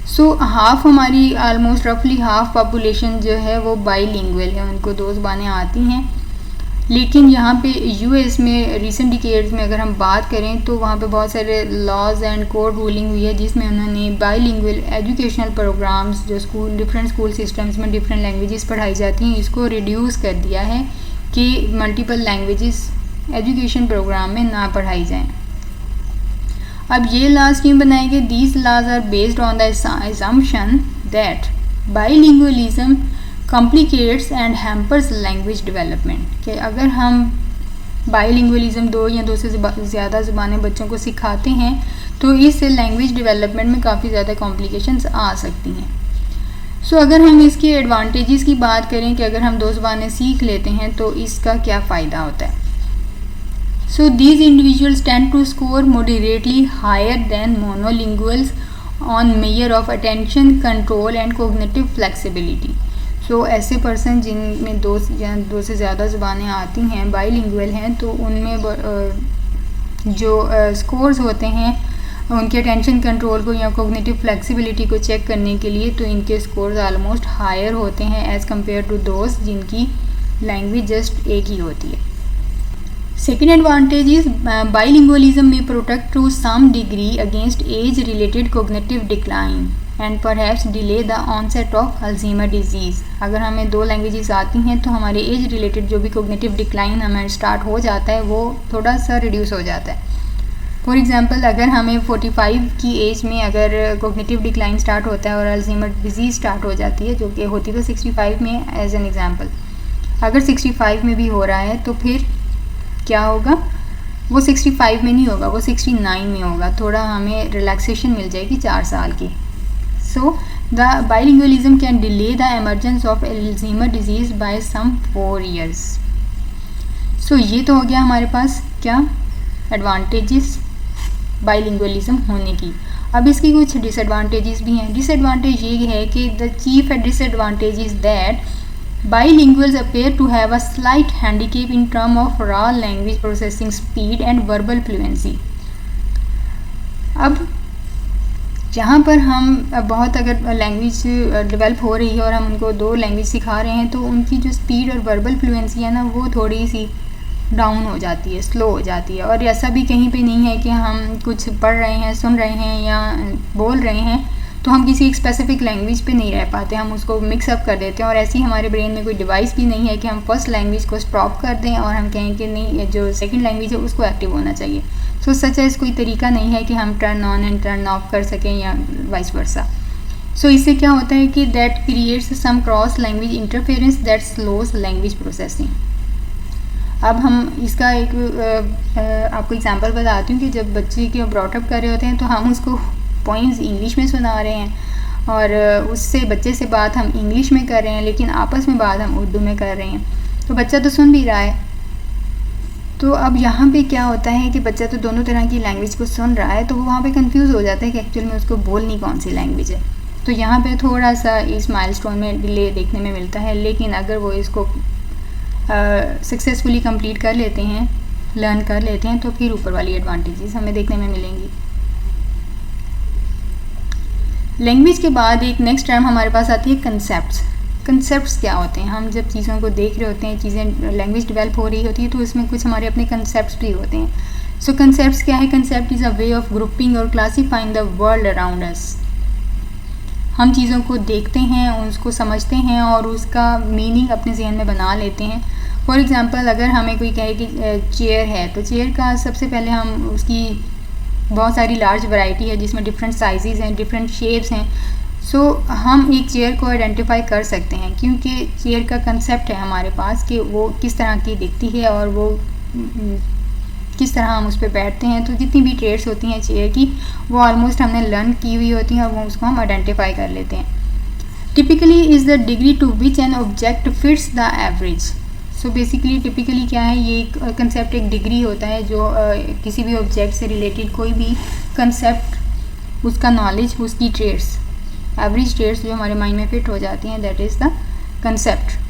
सो हाफ हमारी ऑलमोस्ट रफली हाफ पॉपुलेशन जो है वो बाईलिंगुअल है, उनको दो ज़ुबानें आती हैं. लेकिन यहाँ पे यूएस में रिसेंट डिकेड्स में अगर हम बात करें तो वहाँ पे बहुत सारे लॉज एंड कोर्ट रूलिंग हुई है जिसमें उन्होंने बाईलिंगुअल एजुकेशनल प्रोग्राम्स जो डिफरेंट स्कूल सिस्टम्स में डिफरेंट लैंग्वेजेस पढ़ाई जाती हैं इसको रिड्यूस कर दिया है कि मल्टीपल लैंग्वेजेस एजुकेशन प्रोग्राम में ना पढ़ाई जाएं. अब ये लॉज क्यों बनाए गए? These laws are based on the assumption that bilingualism complicates and hampers language development. कि अगर हम बाईलिंगुअलिज्म दो या दो से ज़्यादा ज़ुबानें बच्चों को सिखाते हैं तो इससे लैंग्वेज डेवलपमेंट में काफ़ी ज़्यादा कॉम्प्लिकेशंस आ सकती हैं. सो अगर हम इसके एडवांटेजेस की बात करें कि अगर हम दो ज़ुबानें सीख लेते हैं तो इसका क्या फ़ायदा होता है. So these individuals tend to score moderately higher than monolinguals on measure of attention, control and cognitive flexibility. So ऐसे पर्सन जिनमें दो से ज़्यादा ज़ुबानें आती हैं, बाईलिंगुअल हैं, तो उनमें जो स्कोर्स होते हैं उनके अटेंशन कंट्रोल को या कोग्निटिव फ्लेक्सिबिलिटी को चेक करने के लिए तो इनके स्कोर्स ऑलमोस्ट हायर होते हैं एज़ कम्पेयर टू दोज जिनकी लैंग्वेज जस्ट एक ही होती है. सेकेंड एडवांटेज इज बाईलिंगुअलिज्म में protect to some degree against age related cognitive decline and perhaps delay the onset of Alzheimer disease. अगर हमें दो लैंग्वेजेस आती हैं तो हमारे एज रिलेटेड जो भी कोग्निटिव डिक्लाइन हमें स्टार्ट हो जाता है वो थोड़ा सा रिड्यूस हो जाता है. फॉर एग्ज़ाम्पल अगर हमें 45 की एज में अगर कोग्निटिव डिक्लाइन स्टार्ट होता है और अल्ज़ीमर डिजीज़ स्टार्ट हो जाती है जो कि होती तो 65 में एज एन एग्ज़ाम्पल. अगर 65 में भी हो रहा है तो फिर क्या होगा? वो 65 में नहीं होगा, वो 69 में होगा. थोड़ा हमें रिलैक्सेशन मिल जाएगी 4 साल की. So the bilingualism can delay the emergence of Alzheimer disease by some 4 years. So ये तो हो गया हमारे पास क्या एडवांटेजेस बाईलिंगुअलिज्म होने की. अब इसकी कुछ डिसएडवांटेजेस भी हैं. डिसएडवांटेज ये है कि the chief disadvantage is that bilinguals appear to have a slight handicap in terms of raw language processing speed and verbal fluency. अब जहाँ पर हम बहुत अगर लैंग्वेज डेवलप हो रही है और हम उनको दो लैंग्वेज सिखा रहे हैं तो उनकी जो स्पीड और वर्बल फ्लुएंसी है ना वो थोड़ी सी डाउन हो जाती है, स्लो हो जाती है। और ऐसा भी कहीं पे नहीं है कि हम कुछ पढ़ रहे हैं, सुन रहे हैं या बोल रहे हैं तो हम किसी एक स्पेसिफिक लैंग्वेज पे नहीं रह पाते, हम उसको मिक्सअप कर देते हैं। और ऐसे ही हमारे ब्रेन में कोई डिवाइस भी नहीं है कि हम फर्स्ट लैंग्वेज को स्टॉप कर दें और हम कहें कि नहीं, जो सेकंड लैंग्वेज है उसको एक्टिव होना चाहिए। सो सच एज कोई तरीका नहीं है कि हम turn on and turn off कर सकें या वाइस वर्सा। सो इससे क्या होता है कि that creates some cross language interference that slows language processing. अब हम इसका एक आपको एग्जांपल बताती हूँ कि जब बच्चे के ब्रॉटअप कर रहे होते हैं तो हम उसको पॉइंट्स इंग्लिश में सुना रहे हैं और उससे बच्चे से बात हम इंग्लिश में कर रहे हैं, लेकिन आपस में बात हम उर्दू में कर रहे हैं, तो बच्चा तो सुन भी रहा है। तो अब यहाँ पे क्या होता है कि बच्चा तो दोनों तरह की लैंग्वेज को सुन रहा है, तो वो वहाँ पे कंफ्यूज हो जाता है कि एक्चुअल में उसको बोलनी कौन सी लैंग्वेज है। तो यहाँ पे थोड़ा सा इस माइलस्टोन में डिले देखने में मिलता है, लेकिन अगर वो इसको सक्सेसफुली कंप्लीट कर लेते हैं, लर्न कर लेते हैं, तो फिर ऊपर वाली एडवांटेजेस हमें देखने में मिलेंगी। लैंग्वेज के बाद एक नेक्स्ट टर्म हमारे पास आती है कंसेप्ट्स। कंसेप्ट्स क्या होते हैं? हम जब चीज़ों को देख रहे होते हैं, चीज़ें लैंग्वेज डेवलप हो रही होती है, तो इसमें कुछ हमारे अपने कंसेप्ट्स भी होते हैं। सो कंसेप्ट्स क्या है? Concept is a way of grouping और classifying the world around us. हम चीज़ों को देखते हैं, उसको समझते हैं और उसका मीनिंग अपने जहन में बना लेते हैं। फॉर एग्ज़ाम्पल, अगर हमें कोई कहे कि चेयर है, तो चेयर का सबसे पहले हम उसकी बहुत सारी लार्ज वैरायटी है जिसमें डिफरेंट साइजेस हैं, डिफरेंट शेप्स हैं। सो हम एक चेयर को आइडेंटिफाई कर सकते हैं क्योंकि चेयर का कंसेप्ट है हमारे पास कि वो किस तरह की दिखती है और वो किस तरह हम उस पर बैठते हैं। तो जितनी भी ट्रेड्स होती हैं चेयर की, वो ऑलमोस्ट हमने लर्न की हुई होती हैं और वो उसको हम आइडेंटिफाई कर लेते हैं। Typically is the degree to which an object fits the average. So basically typically क्या है, ये एक कंसेप्ट एक डिग्री होता है जो किसी भी ऑब्जेक्ट से रिलेटेड कोई भी कंसेप्ट, उसका नॉलेज, उसकी ट्रेड्स, एवरेज ट्रेड्स जो हमारे माइंड में फिट हो जाती हैं, दैट इज़ द कंसेप्ट।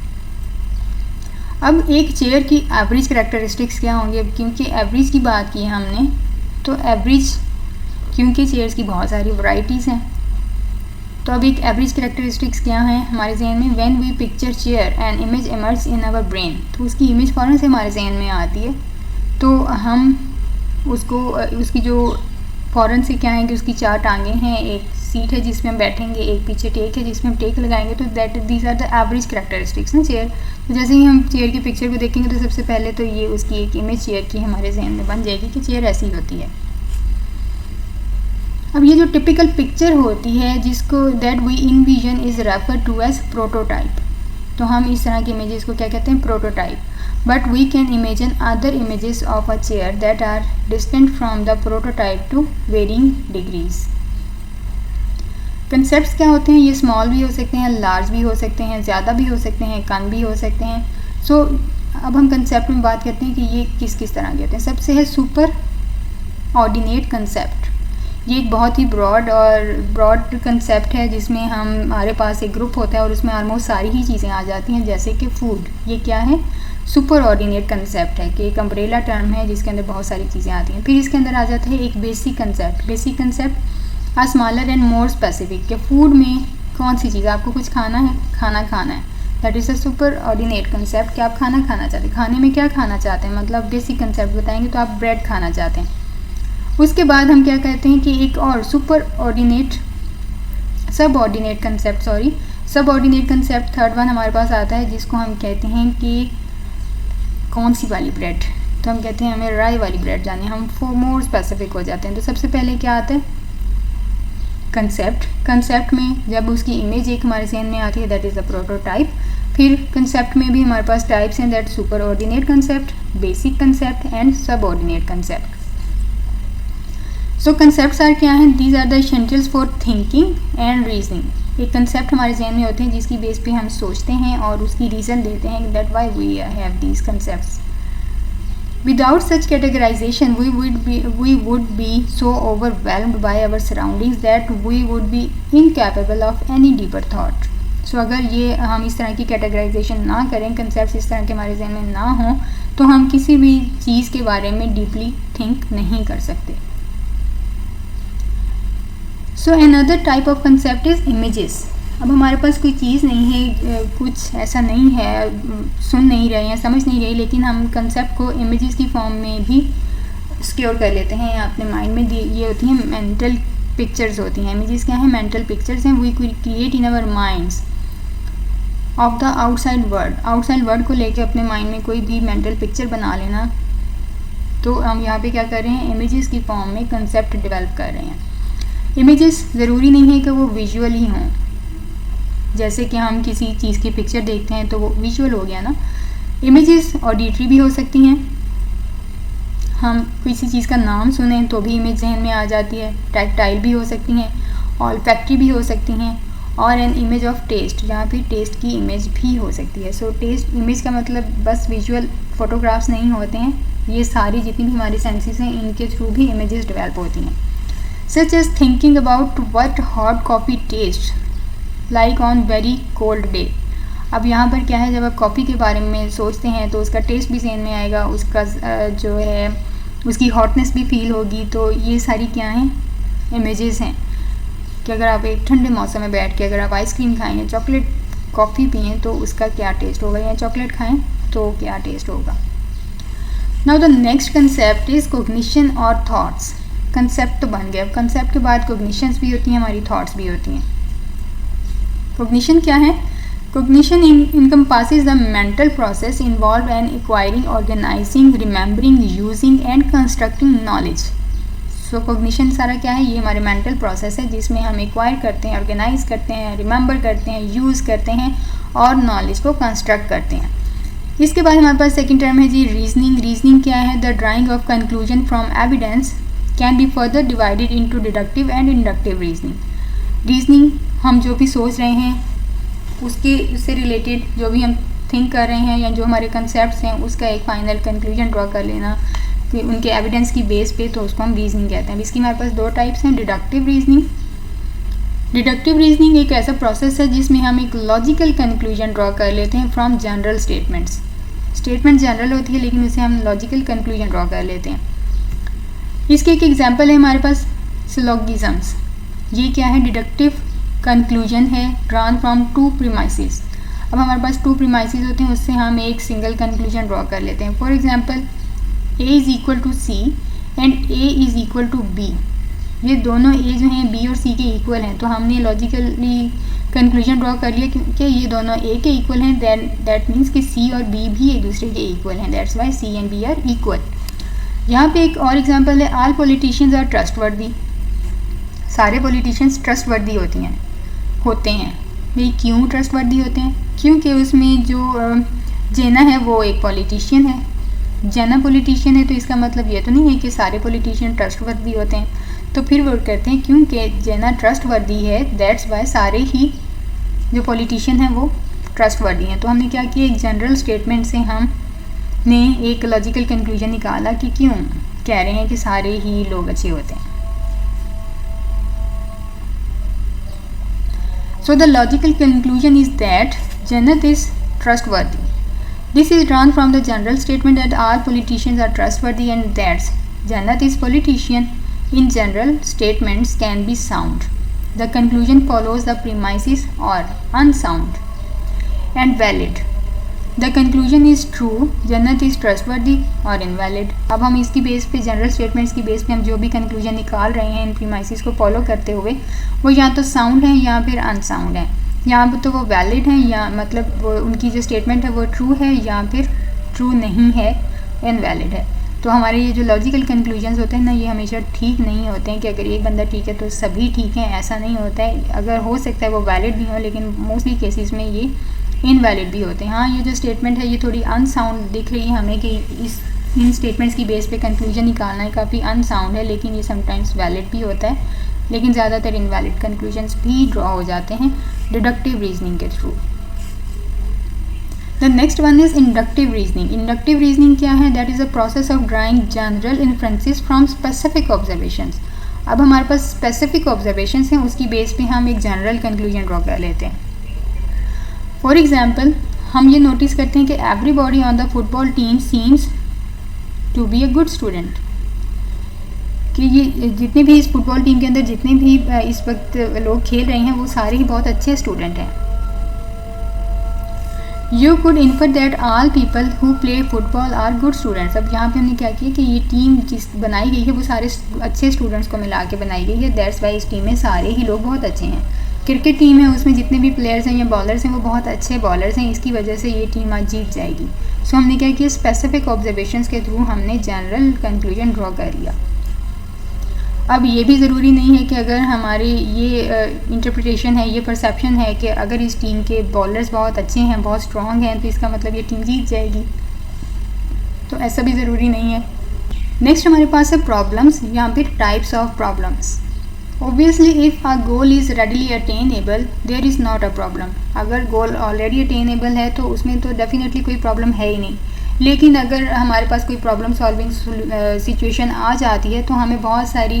अब एक चेयर की एवरेज करैक्टरिस्टिक्स क्या होंगे? अब क्योंकि एवरेज की बात की हमने, तो एवरेज, क्योंकि चेयर्स की बहुत सारी वैराइटीज़ हैं, तो अब एक एवरेज करैक्टरिस्टिक्स क्या हैं हमारे जहन में? When we picture chair and image emerge in our brain, तो उसकी इमेज फ़ौरन से हमारे जहन में आती है। तो हम उसको, उसकी जो फ़ौरन से क्या है कि उसकी 4 टांगें हैं, एक सीट है जिसमें हम बैठेंगे, एक पीछे टेक है जिसमें हम टेक लगाएंगे, तो that these are the average characteristics ना चेयर। तो जैसे ही हम चेयर की पिक्चर को देखेंगे तो सबसे पहले तो ये उसकी एक इमेज चेयर की हमारे जहन में बन जाएगी कि चेयर ऐसी होती है। अब ये जो टिपिकल पिक्चर होती है जिसको that we envision is refer to as prototype, तो हम इस तरह के इमेजेस को क्या कहते हैं? Prototype. But we can imagine other images of a chair that are distant from the prototype to varying degrees. Concepts क्या होते हैं? ये स्मॉल भी हो सकते हैं, लार्ज भी हो सकते हैं, ज़्यादा भी हो सकते हैं, कम भी हो सकते हैं। सो अब हम कंसेप्ट में बात करते हैं कि ये किस किस तरह के होते हैं। सबसे है सुपर ऑर्डिनेट कंसेप्ट। ये एक बहुत ही ब्रॉड कंसेप्ट है जिसमें हमारे पास एक ग्रुप होता है और उसमें ऑलमोस्ट सारी ही चीज़ें आ जाती हैं, जैसे कि फूड। ये क्या है? सुपर ऑर्डिनेट कंसेप्ट है कि एक अम्ब्रेला टर्म है जिसके अंदर बहुत सारी चीज़ें आती हैं। फिर इसके अंदर आ जाता है एक basic concept. Basic concept are smaller and more specific, कि फूड में कौन सी चीज़, आपको कुछ खाना है, खाना है, that is a super ordinate concept कि आप खाना खाना चाहते हैं। खाने में क्या खाना चाहते हैं, मतलब बेसिक कंसेप्ट बताएंगे तो आप ब्रेड खाना चाहते हैं। उसके बाद हम क्या कहते हैं कि एक और सब ऑर्डिनेट कंसेप्ट थर्ड वन हमारे पास आता है जिसको हम कहते हैं कि कौन सी वाली ब्रेड, तो हम कहते हैं हमें राई वाली ब्रेड जानी, हम मोर स्पेसिफिक हो जाते हैं। तो सबसे पहले क्या आता है? कंसेप्ट में जब उसकी इमेज एक हमारे जहन में आती है, दैट इज़ द प्रोटोटाइप। फिर कंसेप्ट में भी हमारे पास टाइप्स हैं, that superordinate concept, basic concept and subordinate concept. So concepts are क्या हैं? These are the essentials for thinking and reasoning. एक कंसेप्ट हमारे जहन में होते हैं जिसकी बेस पे हम सोचते हैं और उसकी रीज़न देते हैं, that why we have these concepts. Without such categorization we would be so overwhelmed by our surroundings that we would be incapable of any deeper thought. सो अगर ये हम इस तरह की कैटेगराइजेशन ना करें, कंसेप्ट्स इस तरह के हमारे जहन में ना हों, तो हम किसी भी चीज़ के बारे में डीपली थिंक नहीं कर सकते। So another type of concept is images. अब हमारे पास कोई चीज़ नहीं है, कुछ ऐसा नहीं है, सुन नहीं रहे हैं, समझ नहीं रहे, लेकिन हम कंसेप्ट को इमेजेस की फॉर्म में भी स्टोर कर लेते हैं अपने माइंड में। ये होती हैं मेंटल पिक्चर्स होती हैं। इमेजेस क्या है? मेंटल पिक्चर्स हैं। We create in our minds of the outside world. Outside world को लेके अपने माइंड में कोई भी मेंटल पिक्चर बना लेना। तो हम यहाँ पे क्या कर रहे हैं? इमेजेस की फॉर्म में कंसेप्ट डेवलप कर रहे हैं। इमेजेस ज़रूरी नहीं है कि वो विजुअल ही हों। जैसे कि हम किसी चीज़ की पिक्चर देखते हैं तो वो विजुअल हो गया ना। इमेजेस ऑडिटरी भी हो सकती हैं। हम किसी चीज़ का नाम सुने तो भी इमेज जहन में आ जाती है। टैक्टाइल भी हो सकती हैं, ऑल्फैक्टरी भी हो सकती हैं, और एन इमेज ऑफ टेस्ट, जहाँ पे टेस्ट की इमेज भी हो सकती है। सो टेस्ट इमेज का मतलब बस विजुअल फोटोग्राफ्स नहीं होते हैं, ये सारी जितनी भी हमारी सेंसेस हैं इनके थ्रू भी इमेजेस डेवलप होती हैं। Such as thinking about what hot coffee taste like on very cold day. अब यहाँ पर क्या है, जब आप कॉफ़ी के बारे में सोचते हैं तो उसका टेस्ट भी जहन में आएगा, उसका जो है उसकी हॉटनेस भी फील होगी। तो ये सारी क्या हैं? इमेजेस हैं कि अगर आप एक ठंडे मौसम में बैठ के अगर आप आइसक्रीम खाएं या चॉकलेट कॉफ़ी पिएं तो उसका क्या टेस्ट होगा, या चॉकलेट खाएं तो क्या टेस्ट होगा। Now the next concept is cognition और थॉट्स। कंसेप्ट तो बन गया, अब कंसेप्ट के बाद कोग्निशंस भी होती हैं, हमारी थॉट्स भी होती हैं। कोग्निशन क्या है? Cognition encompasses the mental process involved in acquiring, organizing, remembering, using and constructing knowledge. So cognition सारा क्या है? ये हमारे mental process है जिसमें हम acquire करते हैं, organize करते हैं, remember करते हैं, use करते हैं और knowledge को construct करते हैं। इसके बाद हमारे पास सेकेंड टर्म है जी रीजनिंग। रीजनिंग क्या है? The drying of conclusion from evidence can be further divided into deductive and inductive reasoning. Reasoning हम जो भी सोच रहे हैं उससे रिलेटेड जो भी हम थिंक कर रहे हैं या जो हमारे कंसेप्ट्स हैं उसका एक फाइनल कंक्लूजन ड्रॉ कर लेना कि उनके एविडेंस की बेस पे, तो उसको हम रीजनिंग कहते हैं। इसकी हमारे पास दो टाइप्स हैं, डिडक्टिव रीजनिंग। डिडक्टिव रीजनिंग एक ऐसा प्रोसेस है जिसमें हम एक लॉजिकल कंक्लूजन ड्रॉ कर लेते हैं from general statements. Statement general होती है लेकिन उसे हम लॉजिकल कंक्लूजन ड्रॉ कर लेते हैं। इसके एक एग्जाम्पल है हमारे पास सिलोगिज्म्स। ये क्या है? डिडक्टिव कंक्लूजन है ड्रॉन फ्रॉम टू प्रीमाइसेस। अब हमारे पास टू प्रीमाइसेस होते हैं, उससे हम एक सिंगल कंक्लूजन ड्रॉ कर लेते हैं। For example a is equal to C and a is equal to b। ये दोनों a जो हैं b और c के इक्वल हैं, तो हमने लॉजिकली कंक्लूजन ड्रॉ कर लिया कि ये दोनों a के इक्वल हैं, दैट मीन्स कि c और b भी एक दूसरे के इक्वल हैं, that's why c and b are equal. यहाँ पे एक और एग्जाम्पल है, ऑल पॉलिटिशियंस आर ट्रस्टवर्दी। सारे पॉलिटिशियंस ट्रस्टवर्दी होते हैं। भाई क्यों ट्रस्टवर्दी होते हैं? क्योंकि उसमें जो जेना है वो एक पॉलिटिशियन है। जेना पॉलिटिशियन है तो इसका मतलब ये तो नहीं है कि सारे पॉलिटिशियन ट्रस्टवर्दी होते हैं। तो फिर वो कहते हैं क्योंकि जेना ट्रस्टवर्दी है दैट्स वाई सारे ही जो पॉलिटिशियन हैं वो ट्रस्टवर्दी हैं। तो हमने क्या किया, एक जनरल स्टेटमेंट से हमने एक लॉजिकल कंक्लूजन निकाला कि क्यों कह रहे हैं कि सारे ही लोग अच्छे होते हैं। So the logical conclusion is that Jannat is trustworthy. This is drawn from the general statement that all politicians are trustworthy and that Jannat is politician. In general, statements can be sound. The conclusion follows the premises or unsound and valid. The conclusion is true, Jannat is trustworthy और invalid। अब हम इसकी बेस पे जनरल स्टेटमेंट्स की बेस पे हम जो भी कंक्लूजन निकाल रहे हैं इन प्रीमाइसेस को फॉलो करते हुए वो या तो साउंड है या फिर अनसाउंड है। यहाँ पर तो वो वैलिड है या मतलब वो उनकी जो स्टेटमेंट है वो ट्रू है या फिर ट्रू नहीं है, इनवैलिड है। तो हमारे ये जो लॉजिकल कंक्लूजन्स होते हैं ना, ये हमेशा ठीक नहीं होते हैं कि अगर एक बंदा ठीक है तो सभी ठीक हैं, ऐसा नहीं होता है। अगर हो सकता है वो वैलिड भी हो लेकिन मोस्टली केसेस में ये इनवैलिड भी होते हैं। हाँ, ये जो स्टेटमेंट है ये थोड़ी अनसाउंड दिख रही है हमें कि इन स्टेटमेंट्स की बेस पे कंक्लूजन निकालना है काफ़ी अनसाउंड है, लेकिन ये समटाइम्स वैलिड भी होता है। लेकिन ज़्यादातर इनवैलिड कंक्लूजन्स भी ड्रॉ हो जाते हैं डिडक्टिव रीजनिंग के through. The next one is inductive reasoning. Inductive reasoning क्या है? That is a process of drawing general inferences from specific observations. अब हमारे पास स्पेसिफिक ऑब्जर्वेशंस हैं, उसकी बेस पे हम एक जनरल कंक्लूजन ड्रॉ कर लेते हैं। फॉर एग्जाम्पल हम ये नोटिस करते हैं कि everybody on the football team seems to be a good student. कि ये जितने भी इस फुटबॉल टीम के अंदर जितने भी इस वक्त लोग खेल रहे हैं वो सारे ही बहुत अच्छे स्टूडेंट हैं। You could infer that all people who play football are good students. अब यहाँ पे हमने क्या किया कि ये टीम जिस बनाई गई है वो सारे अच्छे स्टूडेंट्स को मिला के बनाई गई है, दैट्स वाई इस टीम में सारे ही लोग बहुत अच्छे हैं। क्रिकेट टीम है उसमें जितने भी प्लेयर्स हैं या बॉलर्स हैं वो बहुत अच्छे बॉलर्स हैं, इसकी वजह से ये टीम आज जीत जाएगी। सो हमने क्या किया, स्पेसिफिक ऑब्जर्वेशंस के थ्रू हमने जनरल कंक्लूजन ड्रॉ कर लिया। अब ये भी ज़रूरी नहीं है कि अगर हमारी ये इंटरप्रिटेशन है, ये परसेप्शन है कि अगर इस टीम के बॉलर्स बहुत अच्छे हैं, बहुत स्ट्रॉन्ग हैं, तो इसका मतलब ये टीम जीत जाएगी, तो ऐसा भी ज़रूरी नहीं है। नेक्स्ट हमारे पास है प्रॉब्लम्स, यहाँ पे types of problems. Obviously, if a goal is readily attainable, there is not a problem. अगर गोल ऑलरेडी अटेनेबल है तो उसमें तो डेफिनेटली कोई प्रॉब्लम है ही नहीं। लेकिन अगर हमारे पास कोई प्रॉब्लम सॉल्विंग सिचुएशन आ जाती है तो हमें बहुत सारी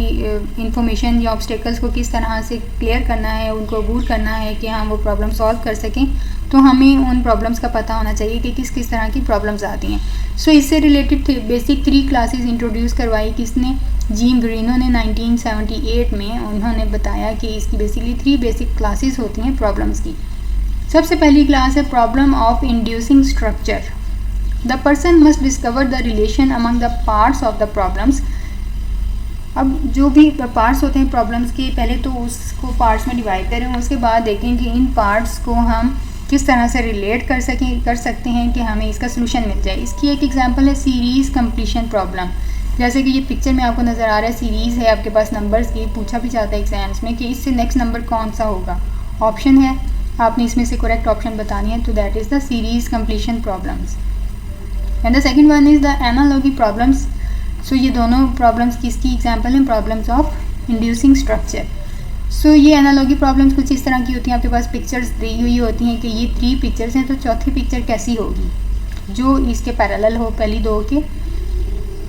इंफॉर्मेशन या ऑब्स्टेकल्स को किस तरह से क्लियर करना है, उनको अबूर करना है कि हम वो प्रॉब्लम सॉल्व कर सकें, तो हमें उन प्रॉब्लम्स का पता होना चाहिए कि किस किस तरह की प्रॉब्लम्स आती हैं। सो इससे रिलेटेड बेसिक 3 क्लासेस इंट्रोड्यूस करवाई किसने, जीम ग्रीनो ने 1978 में। उन्होंने बताया कि इसकी बेसिकली 3 बेसिक क्लासेस होती हैं प्रॉब्लम्स की। सबसे पहली क्लास है problem of inducing structure. The person must discover the relation among the parts of the problems. अब जो भी पार्ट्स होते हैं प्रॉब्लम्स के, पहले तो उसको पार्ट्स में डिवाइड करें, उसके बाद देखें कि इन पार्ट्स को हम किस तरह से रिलेट कर सकते हैं कि हमें इसका सोल्यूशन मिल जाए। इसकी एक एग्जांपल है सीरीज़ कंप्लीशन प्रॉब्लम। जैसे कि ये पिक्चर में आपको नज़र आ रहा है, सीरीज़ है आपके पास नंबर्स की, पूछा भी जाता है एग्जाम्स में कि इससे नेक्स्ट नंबर कौन सा होगा। ऑप्शन है, आपने इसमें से करेक्ट ऑप्शन बतानी है, तो that is the series completion problems. And the second one is the analogy problems. So ये दोनों प्रॉब्लम्स किसकी एग्जांपल हैं, problems of inducing structure. So ये एनालॉगी प्रॉब्लम्स कुछ इस तरह की होती हैं, आपके पास पिक्चर्स दी हुई होती हैं कि ये 3 पिक्चर्स हैं, तो चौथी पिक्चर कैसी होगी, जो इसके पैरेलल हो, पहली 2 के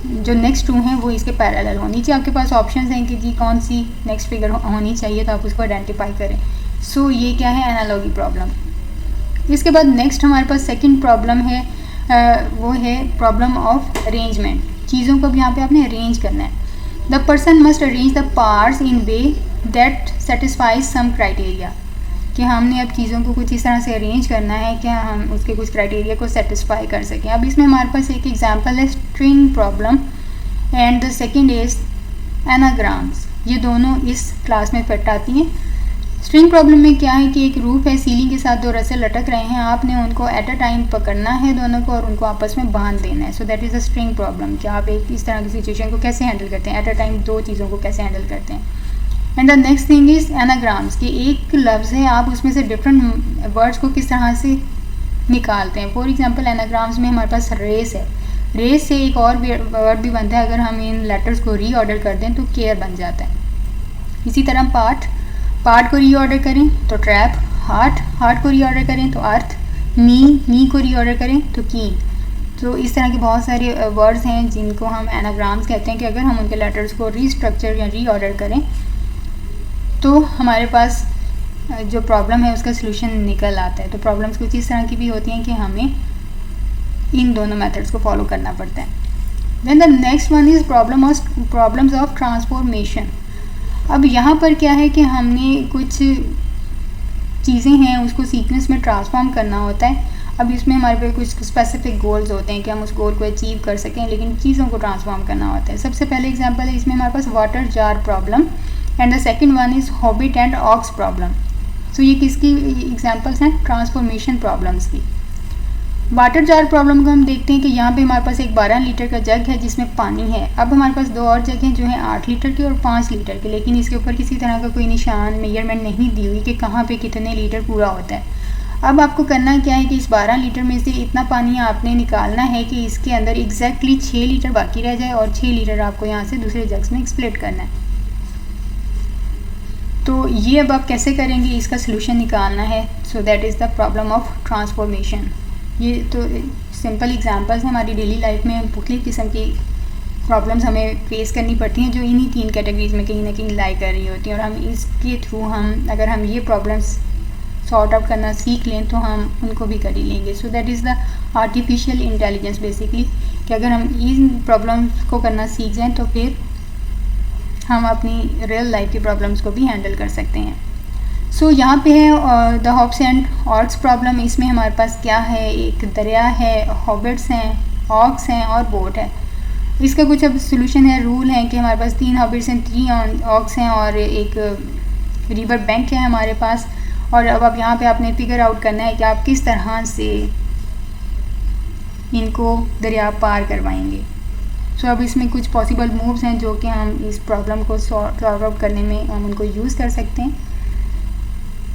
जो नेक्स्ट 2 हैं वो इसके पैरेलल हो। नीचे आपके पास ऑप्शंस हैं कि जी कौन सी नेक्स्ट फिगर होनी चाहिए, तो आप उसको आइडेंटिफाई करें। सो ये क्या है, एनालॉगी प्रॉब्लम। इसके बाद नेक्स्ट हमारे पास सेकंड प्रॉब्लम है, वो है प्रॉब्लम ऑफ अरेंजमेंट। चीज़ों को अब यहाँ पे आपने अरेंज करना है। The person must arrange the parts in way that satisfies some criteria, कि हमने अब चीज़ों को कुछ इस तरह से अरेंज करना है कि हम उसके कुछ क्राइटेरिया को सेटिस्फाई कर सकें। अब इसमें हमारे पास एक एग्जांपल है string problem and the second is anagrams. ये दोनों इस क्लास में फिट आती हैं। स्ट्रिंग प्रॉब्लम में क्या है कि एक रूफ है, सीलिंग के साथ 2 रस्से लटक रहे हैं, आपने उनको एट अ टाइम पकड़ना है दोनों को और उनको आपस में बांध देना है। So that is a string problem, कि आप एक इस तरह की सिचुएशन को कैसे हैंडल करते हैं, एट अ टाइम 2 चीज़ों को कैसे हैंडल करते हैं। And the next thing is anagrams, कि एक लफ्ज़ है, आप उसमें से डिफरेंट वर्ड्स को किस तरह से निकालते हैं। फॉर एग्जांपल एनाग्राम्स में हमारे पास रेस है, रेस से एक और वर्ड भी बनता है, अगर हम इन लेटर्स को रीऑर्डर कर दें तो केयर बन जाता है। इसी तरह पार्ट को रीऑर्डर करें तो ट्रैप, हार्ट को रीऑर्डर करें तो अर्थ, नी को रीऑर्डर करें तो कीन। तो इस तरह के बहुत सारे वर्ड्स हैं जिनको हम एनाग्राम्स कहते हैं, कि अगर हम उनके लेटर्स को रीस्ट्रक्चर या रीऑर्डर करें तो हमारे पास जो प्रॉब्लम है उसका सलूशन निकल आता है। तो प्रॉब्लम्स कुछ इस तरह की भी होती हैं कि हमें इन दोनों मेथड्स को फॉलो करना पड़ता है। Then the next one is problems of transformation. अब यहाँ पर क्या है कि हमने कुछ चीज़ें हैं उसको सीक्वेंस में ट्रांसफॉर्म करना होता है। अब इसमें हमारे पे कुछ स्पेसिफिक गोल्स होते हैं कि हम उस गोल को अचीव कर सकें, लेकिन चीज़ों को ट्रांसफॉर्म करना होता है। सबसे पहले एग्जांपल है इसमें हमारे पास water jar problem and the second one is hobbit and orcs problem. So ये किसकी एग्जांपल्स हैं, ट्रांसफॉर्मेशन प्रॉब्लम्स की। वाटर जार प्रॉब्लम को हम देखते हैं कि यहाँ पे हमारे पास एक 12 लीटर का जग है जिसमें पानी है। अब हमारे पास 2 और जग हैं जो हैं 8 लीटर के और 5 लीटर के, लेकिन इसके ऊपर किसी तरह का कोई निशान मेजरमेंट नहीं दी हुई कि कहाँ पे कितने लीटर पूरा होता है। अब आपको करना क्या है कि इस 12 लीटर में से इतना पानी आपने निकालना है कि इसके अंदर एग्जैक्टली 6 लीटर बाकी रह जाए और 6 लीटर आपको यहाँ से दूसरे जग्स में स्प्लिट करना है। तो ये अब आप कैसे करेंगे, इसका सोल्यूशन निकालना है। So that is the problem of transformation. ये तो सिंपल एग्जांपल्स हैं, हमारी डेली लाइफ में मुख्तलिफ़ किस्म की प्रॉब्लम्स हमें फेस करनी पड़ती हैं जो इन्हीं 3 कैटेगरीज में कहीं ना कहीं लाई कर रही होती हैं, और हम इसके थ्रू अगर हम ये प्रॉब्लम्स सॉर्ट आउट करना सीख लें तो हम उनको भी कर ही लेंगे। सो that is the artificial intelligence basically, कि अगर हम इन प्रॉब्लम्स को करना सीख जाएँ तो फिर हम अपनी रियल लाइफ की प्रॉब्लम्स को भी हैंडल कर सकते हैं। सो यहाँ पे है the hops and orcs problem. इसमें हमारे पास क्या है, एक दरिया है, हॉबिट्स हैं, ऑक्स हैं और बोट है। इसका कुछ अब सोल्यूशन है, रूल है कि हमारे पास 3 हॉबिट्स हैं, 3 ऑक्स हैं और एक रिवर बैंक है हमारे पास। और अब यहाँ पे आपने फिगर आउट करना है कि आप किस तरह से इनको दरिया पार करवाएंगे। सो अब इसमें कुछ पॉसिबल मूव्स हैं जो कि हम इस प्रॉब्लम को सॉल्व आउट करने में हम उनको यूज़ कर सकते हैं।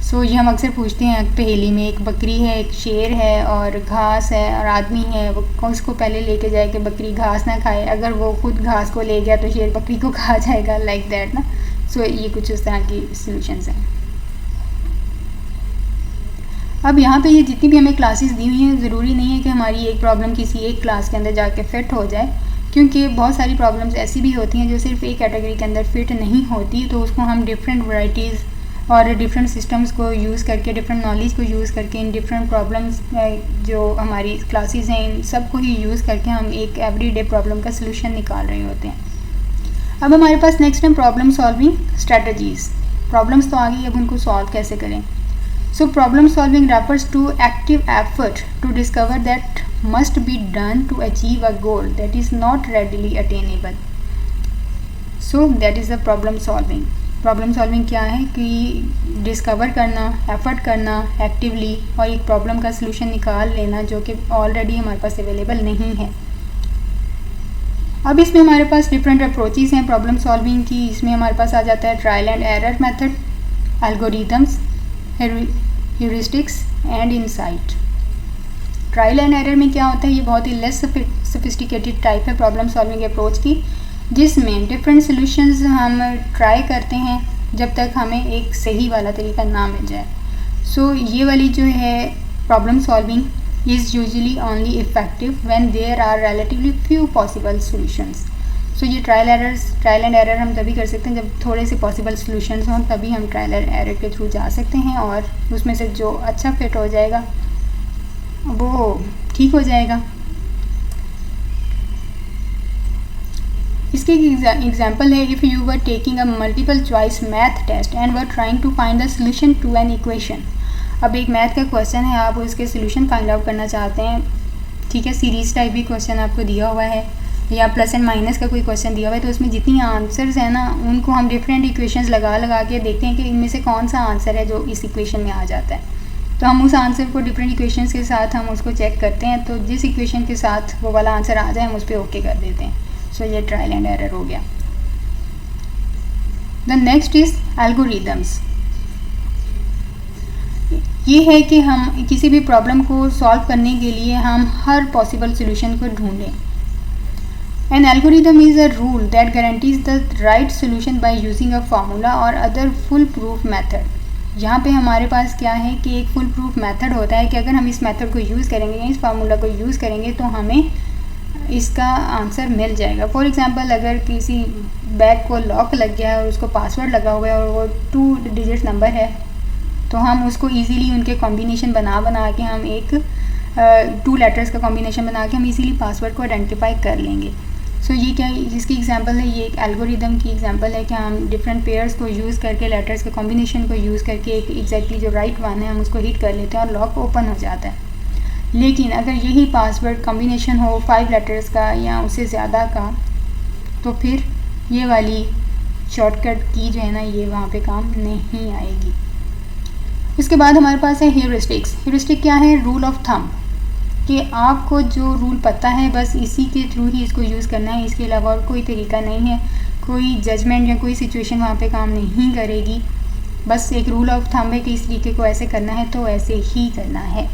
सो ये हम अक्सर पूछते हैं पहेली में, एक बकरी है, एक शेर है और घास है और आदमी है, वो उसको पहले लेके जाए कि बकरी घास ना खाए। अगर वो खुद घास को ले गया तो शेर बकरी को खा जाएगा, लाइक दैट ना। सो ये कुछ उस तरह की सॉल्यूशंस हैं। अब यहाँ पे ये जितनी भी हमें क्लासेस दी हुई हैं, ज़रूरी नहीं है कि हमारी एक प्रॉब्लम किसी एक क्लास के अंदर जाके फिट हो जाए, क्योंकि बहुत सारी प्रॉब्लम्स ऐसी भी होती हैं जो सिर्फ एक कैटेगरी के अंदर फिट नहीं होती। तो उसको हम डिफरेंट वैराइटीज़ और डिफरेंट सिस्टम्स को यूज़ करके, डिफरेंट नॉलेज को यूज़ करके, इन डिफरेंट प्रॉब्लम्स जो हमारी क्लासेस हैं इन सब को ही यूज़ करके हम एक एवरीडे प्रॉब्लम का सलूशन निकाल रहे होते हैं। अब हमारे पास नेक्स्ट है प्रॉब्लम सॉल्विंग स्ट्रेटजीज़। प्रॉब्लम्स तो आ गई, अब उनको सॉल्व कैसे करें। So problem solving refers to active effort to discover that must be done to achieve a goal that is not readily attainable. So that is the problem solving. Problem solving क्या है कि डिस्कवर करना, एफर्ट करना एक्टिवली और एक प्रॉब्लम का सलूशन निकाल लेना जो कि ऑलरेडी हमारे पास अवेलेबल नहीं है। अब इसमें हमारे पास डिफरेंट अप्रोचेस हैं प्रॉब्लम सॉल्विंग की। इसमें हमारे पास आ जाता है trial and error method, algorithms, heuristics and insight. Trial and error में क्या होता है, ये बहुत ही लेस सोफिस्टिकेटेड टाइप है प्रॉब्लम सॉल्विंग अप्रोच की, जिसमें डिफरेंट सॉल्यूशंस हम ट्राई करते हैं जब तक हमें एक सही वाला तरीका ना मिल जाए। सो ये वाली जो है problem solving is usually only effective when there are relatively few possible solutions. So ये ट्रायल एंड एरर हम तभी कर सकते हैं जब थोड़े से पॉसिबल सॉल्यूशंस हों, तभी हम ट्रायल एंड एरर के थ्रू जा सकते हैं और उसमें से जो अच्छा फिट हो जाएगा वो ठीक हो जाएगा। इसके एग्जाम्पल है, if you were taking a multiple choice math test and were trying to find the solution to an equation. अब एक मैथ का क्वेश्चन है, आप उसके सोल्यूशन फाइंड आउट करना चाहते हैं, ठीक है, सीरीज टाइप भी क्वेश्चन आपको दिया हुआ है या प्लस एंड माइनस का कोई क्वेश्चन दिया हुआ है, तो उसमें जितनी आंसर्स हैं ना उनको हम डिफरेंट इक्वेशंस लगा के देखते हैं कि इनमें से कौन सा आंसर है जो इस इक्वेशन में आ जाता है। तो हम उस आंसर को डिफरेंट इक्वेशंस के साथ हम उसको चेक करते हैं, तो जिस इक्वेशन के साथ वो वाला आंसर आ जाए हम उस पर ओके कर देते हैं। सो ये ट्रायल एंड एरर हो गया। The next is algorithms. ये है कि हम किसी भी प्रॉब्लम को सॉल्व करने के लिए हम हर पॉसिबल सोल्यूशन को ढूंढें। An algorithm is a rule that guarantees the right solution by using a formula or other foolproof method. यहाँ पे हमारे पास क्या है कि एक फुल प्रूफ मेथड होता है कि अगर हम इस मेथड को यूज़ करेंगे या इस फार्मूला को यूज़ करेंगे तो हमें इसका आंसर मिल जाएगा। फॉर एग्जांपल, अगर किसी बैग को लॉक लग गया है और उसको पासवर्ड लगा हुआ है और वो 2 डिजिट नंबर है, तो हम उसको ईज़िली उनके कॉम्बिनेशन बना के हम एक 2 लेटर्स का कॉम्बिनेशन बना के हम ईज़िली पासवर्ड को आइडेंटिफाई कर लेंगे। सो ये क्या, जिसकी एग्जांपल है, ये एक एल्गोरिदम की एग्जांपल है कि हम डिफरेंट पेयर्स को यूज़ करके, लेटर्स के कॉम्बिनेशन को यूज़ करके एक एग्जैक्टली जो राइट वन है हम उसको हिट कर लेते हैं और लॉक ओपन हो जाता है। लेकिन अगर यही पासवर्ड कॉम्बिनेशन हो 5 लेटर्स का या उससे ज़्यादा का, तो फिर ये वाली शॉर्टकट की जो है ना ये वहाँ पे काम नहीं आएगी। उसके बाद हमारे पास है ह्यूरिस्टिक्स। ह्यूरिस्टिक क्या है, रूल ऑफ थंब, कि आपको जो रूल पता है बस इसी के थ्रू ही इसको यूज़ करना है, इसके अलावा और कोई तरीका नहीं है, कोई जजमेंट या कोई सिचुएशन वहाँ पे काम नहीं करेगी। बस एक रूल ऑफ थंब है कि इस तरीके को ऐसे करना है तो ऐसे ही करना है।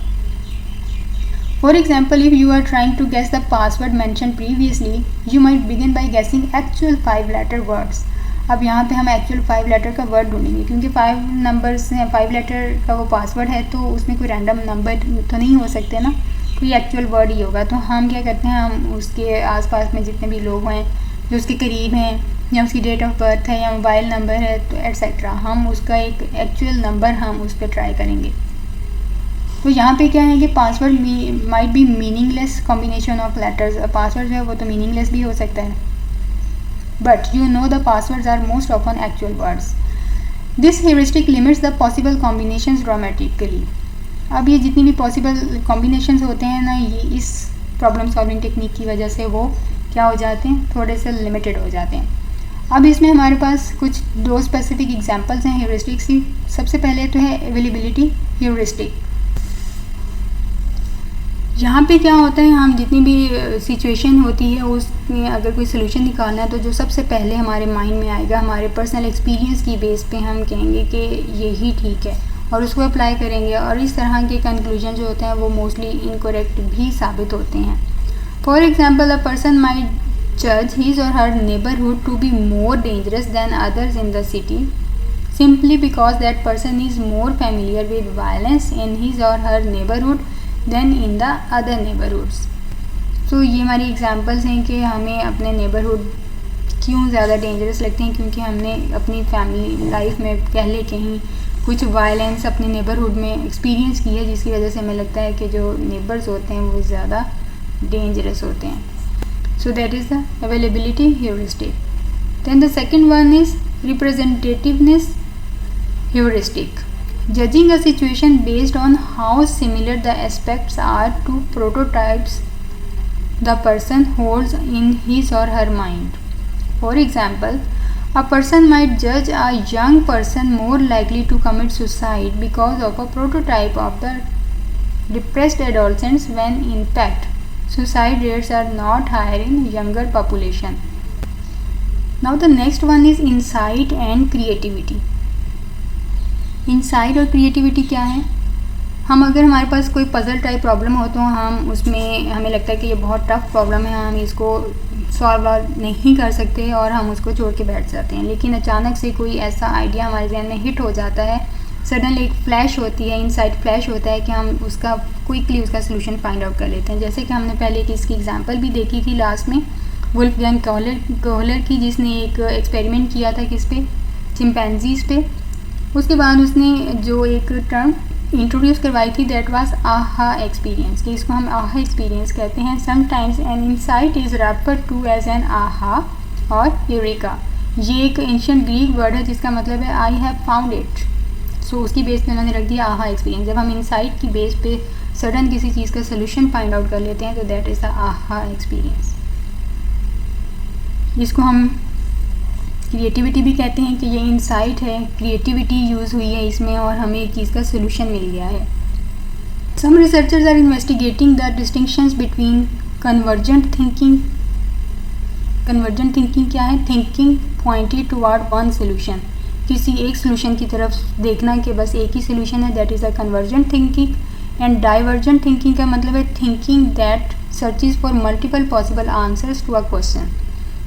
For example, if you are trying to guess the password mention previously, you might begin by guessing actual 5 letter words. अब यहाँ पे हम एक्चुअल 5 लेटर का वर्ड ढूंढेंगे, क्योंकि 5 नंबर्स हैं, 5 लेटर का वो पासवर्ड है, तो उसमें कोई रैंडम नंबर तो नहीं हो सकते ना, कोई एक्चुअल वर्ड ही होगा। तो हम क्या करते हैं, हम उसके आसपास में जितने भी लोग हैं जो उसके करीब हैं, या उसकी डेट ऑफ बर्थ है या मोबाइल नंबर है, तो एटसेट्रा, हम उसका एक एक्चुअल नंबर हम उस पर ट्राई करेंगे। तो यहाँ पे क्या है कि password might be meaningless combination of letters. Password जो है वो तो मीनिंगलेस भी हो सकता है, but you know the passwords are most often actual words. This heuristic limits the possible combinations dramatically. अब ये जितनी भी पॉसिबल कॉम्बिनेशंस होते हैं ना, ये इस प्रॉब्लम सॉल्विंग टेक्निक की वजह से वो क्या हो जाते हैं, थोड़े से लिमिटेड हो जाते हैं। अब इसमें हमारे पास कुछ दो स्पेसिफिक एग्जांपल्स हैं ह्यूरिस्टिक्स की। सबसे पहले तो है अवेलेबिलिटी ह्यूरिस्टिक। यहाँ पे क्या होता है, हम जितनी भी सिचुएशन होती है उसमें अगर कोई सोल्यूशन निकालना है तो जो सबसे पहले हमारे माइंड में आएगा, हमारे पर्सनल एक्सपीरियंस की बेस पे हम कहेंगे कि यही ठीक है और उसको अप्लाई करेंगे, और इस तरह के कंक्लूजन जो होते हैं वो मोस्टली इनकरेक्ट भी साबित होते हैं। For example, a person might judge his or her neighborhood to be more dangerous than others in the city simply because that person is more familiar with violence in his or her neighborhood than in the other neighborhoods. So ये हमारी एग्जांपल्स हैं कि हमें अपने नेबरहुड क्यों ज़्यादा डेंजरस लगते हैं, क्योंकि हमने अपनी फैमिली लाइफ में पहले कहीं कुछ वायलेंस अपने नेबरहुड में एक्सपीरियंस की है, जिसकी वजह से हमें लगता है कि जो नेबर्स होते हैं वो ज़्यादा डेंजरस होते हैं। So that is the availability heuristic. Then the second one is representativeness heuristic. Judging a situation based on how similar the aspects are to prototypes the person holds in his or her mind. For example, a person might judge a young person more likely to commit suicide because of a prototype of the depressed adolescents when in fact suicide rates are not higher in younger population. Now the next one is insight and creativity. Insight और creativity क्या है? हम अगर हमारे पास कोई पजल टाइप प्रॉब्लम हो तो हम उसमें हमें लगता है कि ये बहुत टफ प्रॉब्लम है, हम इसको सॉल्व नहीं कर सकते और हम उसको छोड़ के बैठ जाते हैं। लेकिन अचानक से कोई ऐसा आइडिया हमारे जहन में हिट हो जाता है, सडनली एक फ्लैश होती है, इनसाइट फ्लैश होता है कि हम उसका क्विकली उसका सोल्यूशन फाइंड आउट कर लेते हैं। जैसे कि हमने पहले की इसकी एग्जांपल भी देखी थी लास्ट में, वुल्फगैंग कोहलर की, जिसने एक एक्सपेरिमेंट किया था किस पे, चिंपैंजीज पे। उसके बाद उसने जो एक टर्म इंट्रोड्यूस करवाई थी दैट वाज आहा एक्सपीरियंस, कि इसको हम आहा एक्सपीरियंस कहते हैं। Sometimes an insight is referred to as an aha और यूरेका। ये एक एंशिएंट ग्रीक वर्ड है जिसका मतलब है आई हैव फाउंड इट। सो उसकी बेस पे उन्होंने रख दिया आहा एक्सपीरियंस। जब हम इनसाइट की बेस पे सडन किसी चीज़ का सोल्यूशन फाइंड आउट कर लेते हैं तो दैट इज़ द आहा एक्सपीरियंस। इसको हम क्रिएटिविटी भी कहते हैं कि ये इनसाइट है, क्रिएटिविटी यूज़ हुई है इसमें और हमें एक चीज़ का सोल्यूशन मिल गया है। Some researchers are investigating the distinctions between convergent thinking. Convergent thinking क्या है? Thinking pointed toward one solution, किसी एक सोल्यूशन की तरफ देखना कि बस एक ही सोल्यूशन है, that is a convergent thinking. And divergent thinking का मतलब है thinking that searches for multiple possible answers to a question.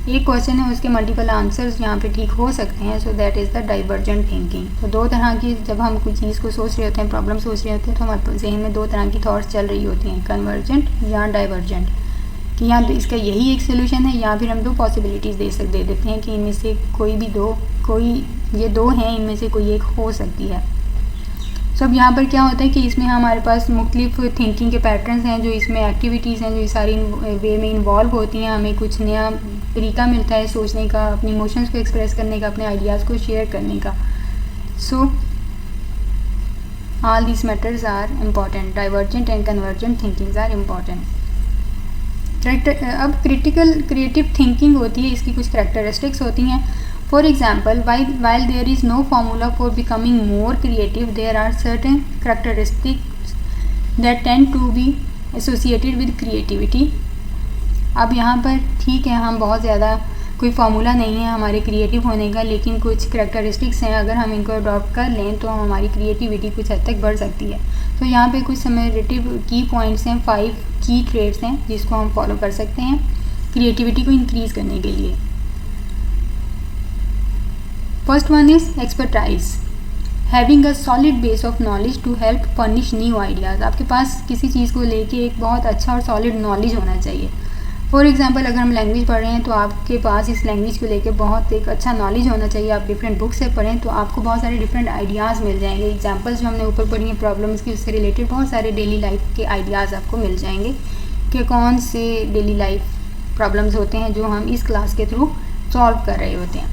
एक क्वेश्चन है उसके मल्टीपल आंसर्स यहाँ पे ठीक हो सकते हैं, so that is the divergent thinking. तो दो तरह की, जब हम कोई चीज़ को सोच रहे होते हैं, प्रॉब्लम सोच रहे होते हैं, तो हमारे जहन में दो तरह की थॉट्स चल रही होती हैं, कन्वर्जेंट या डाइवर्जेंट, कि यहाँ तो इसका यही एक सोल्यूशन है, या फिर हम दो पॉसिबिलिटीज़ दे देते हैं कि इनमें से कोई भी दो, कोई ये दो हैं, इनमें से कोई एक हो सकती है। सो अब यहाँ पर क्या होता है कि इसमें हमारे पास मुख्तलिफ थिंकिंग के पैटर्न्स हैं, जो इसमें एक्टिविटीज़ हैं जो इस सारी वे में इन्वॉल्व होती हैं। हमें कुछ नया तरीका मिलता है सोचने का, अपने इमोशंस को एक्सप्रेस करने का, अपने आइडियाज़ को शेयर करने का। So all this matters are important, divergent and convergent thinkings are important. अब क्रिएटिव थिंकिंग होती है, इसकी कुछ करेक्टरिस्टिक्स होती हैं। For example, while there is no formula for becoming more creative, there are certain characteristics that tend to be associated with creativity. अब यहाँ पर ठीक है, हम बहुत ज़्यादा कोई फार्मूला नहीं है हमारे क्रिएटिव होने का, लेकिन कुछ करैक्टरिस्टिक्स हैं, अगर हम इनको अडॉप्ट कर लें तो हमारी क्रिएटिविटी कुछ हद तक बढ़ सकती है। तो यहाँ पे कुछ समरेटिव की पॉइंट्स हैं, 5 की ट्रेड्स हैं जिसको हम फॉलो कर सकते हैं क्रिएटिविटी को इंक्रीज़ करने के लिए। First one is expertise, having a solid base of knowledge to help furnish new ideas. आपके पास किसी चीज़ को लेके एक बहुत अच्छा और सॉलिड नॉलेज होना चाहिए। फॉर एग्जांपल, अगर हम लैंग्वेज पढ़ रहे हैं तो आपके पास इस लैंग्वेज को लेके बहुत एक अच्छा नॉलेज होना चाहिए। आप डिफरेंट बुक से पढ़ें तो आपको बहुत सारे डिफरेंट आइडियाज़ मिल जाएंगे। एग्जांपल्स जो हमने ऊपर पढ़ी हैं प्रॉब्लम्स की, उससे रिलेटेड बहुत सारे डेली लाइफ के आइडियाज़ आपको मिल जाएंगे कि कौन से डेली लाइफ प्रॉब्लम्स होते हैं जो हम इस क्लास के थ्रू सॉल्व कर रहे होते हैं.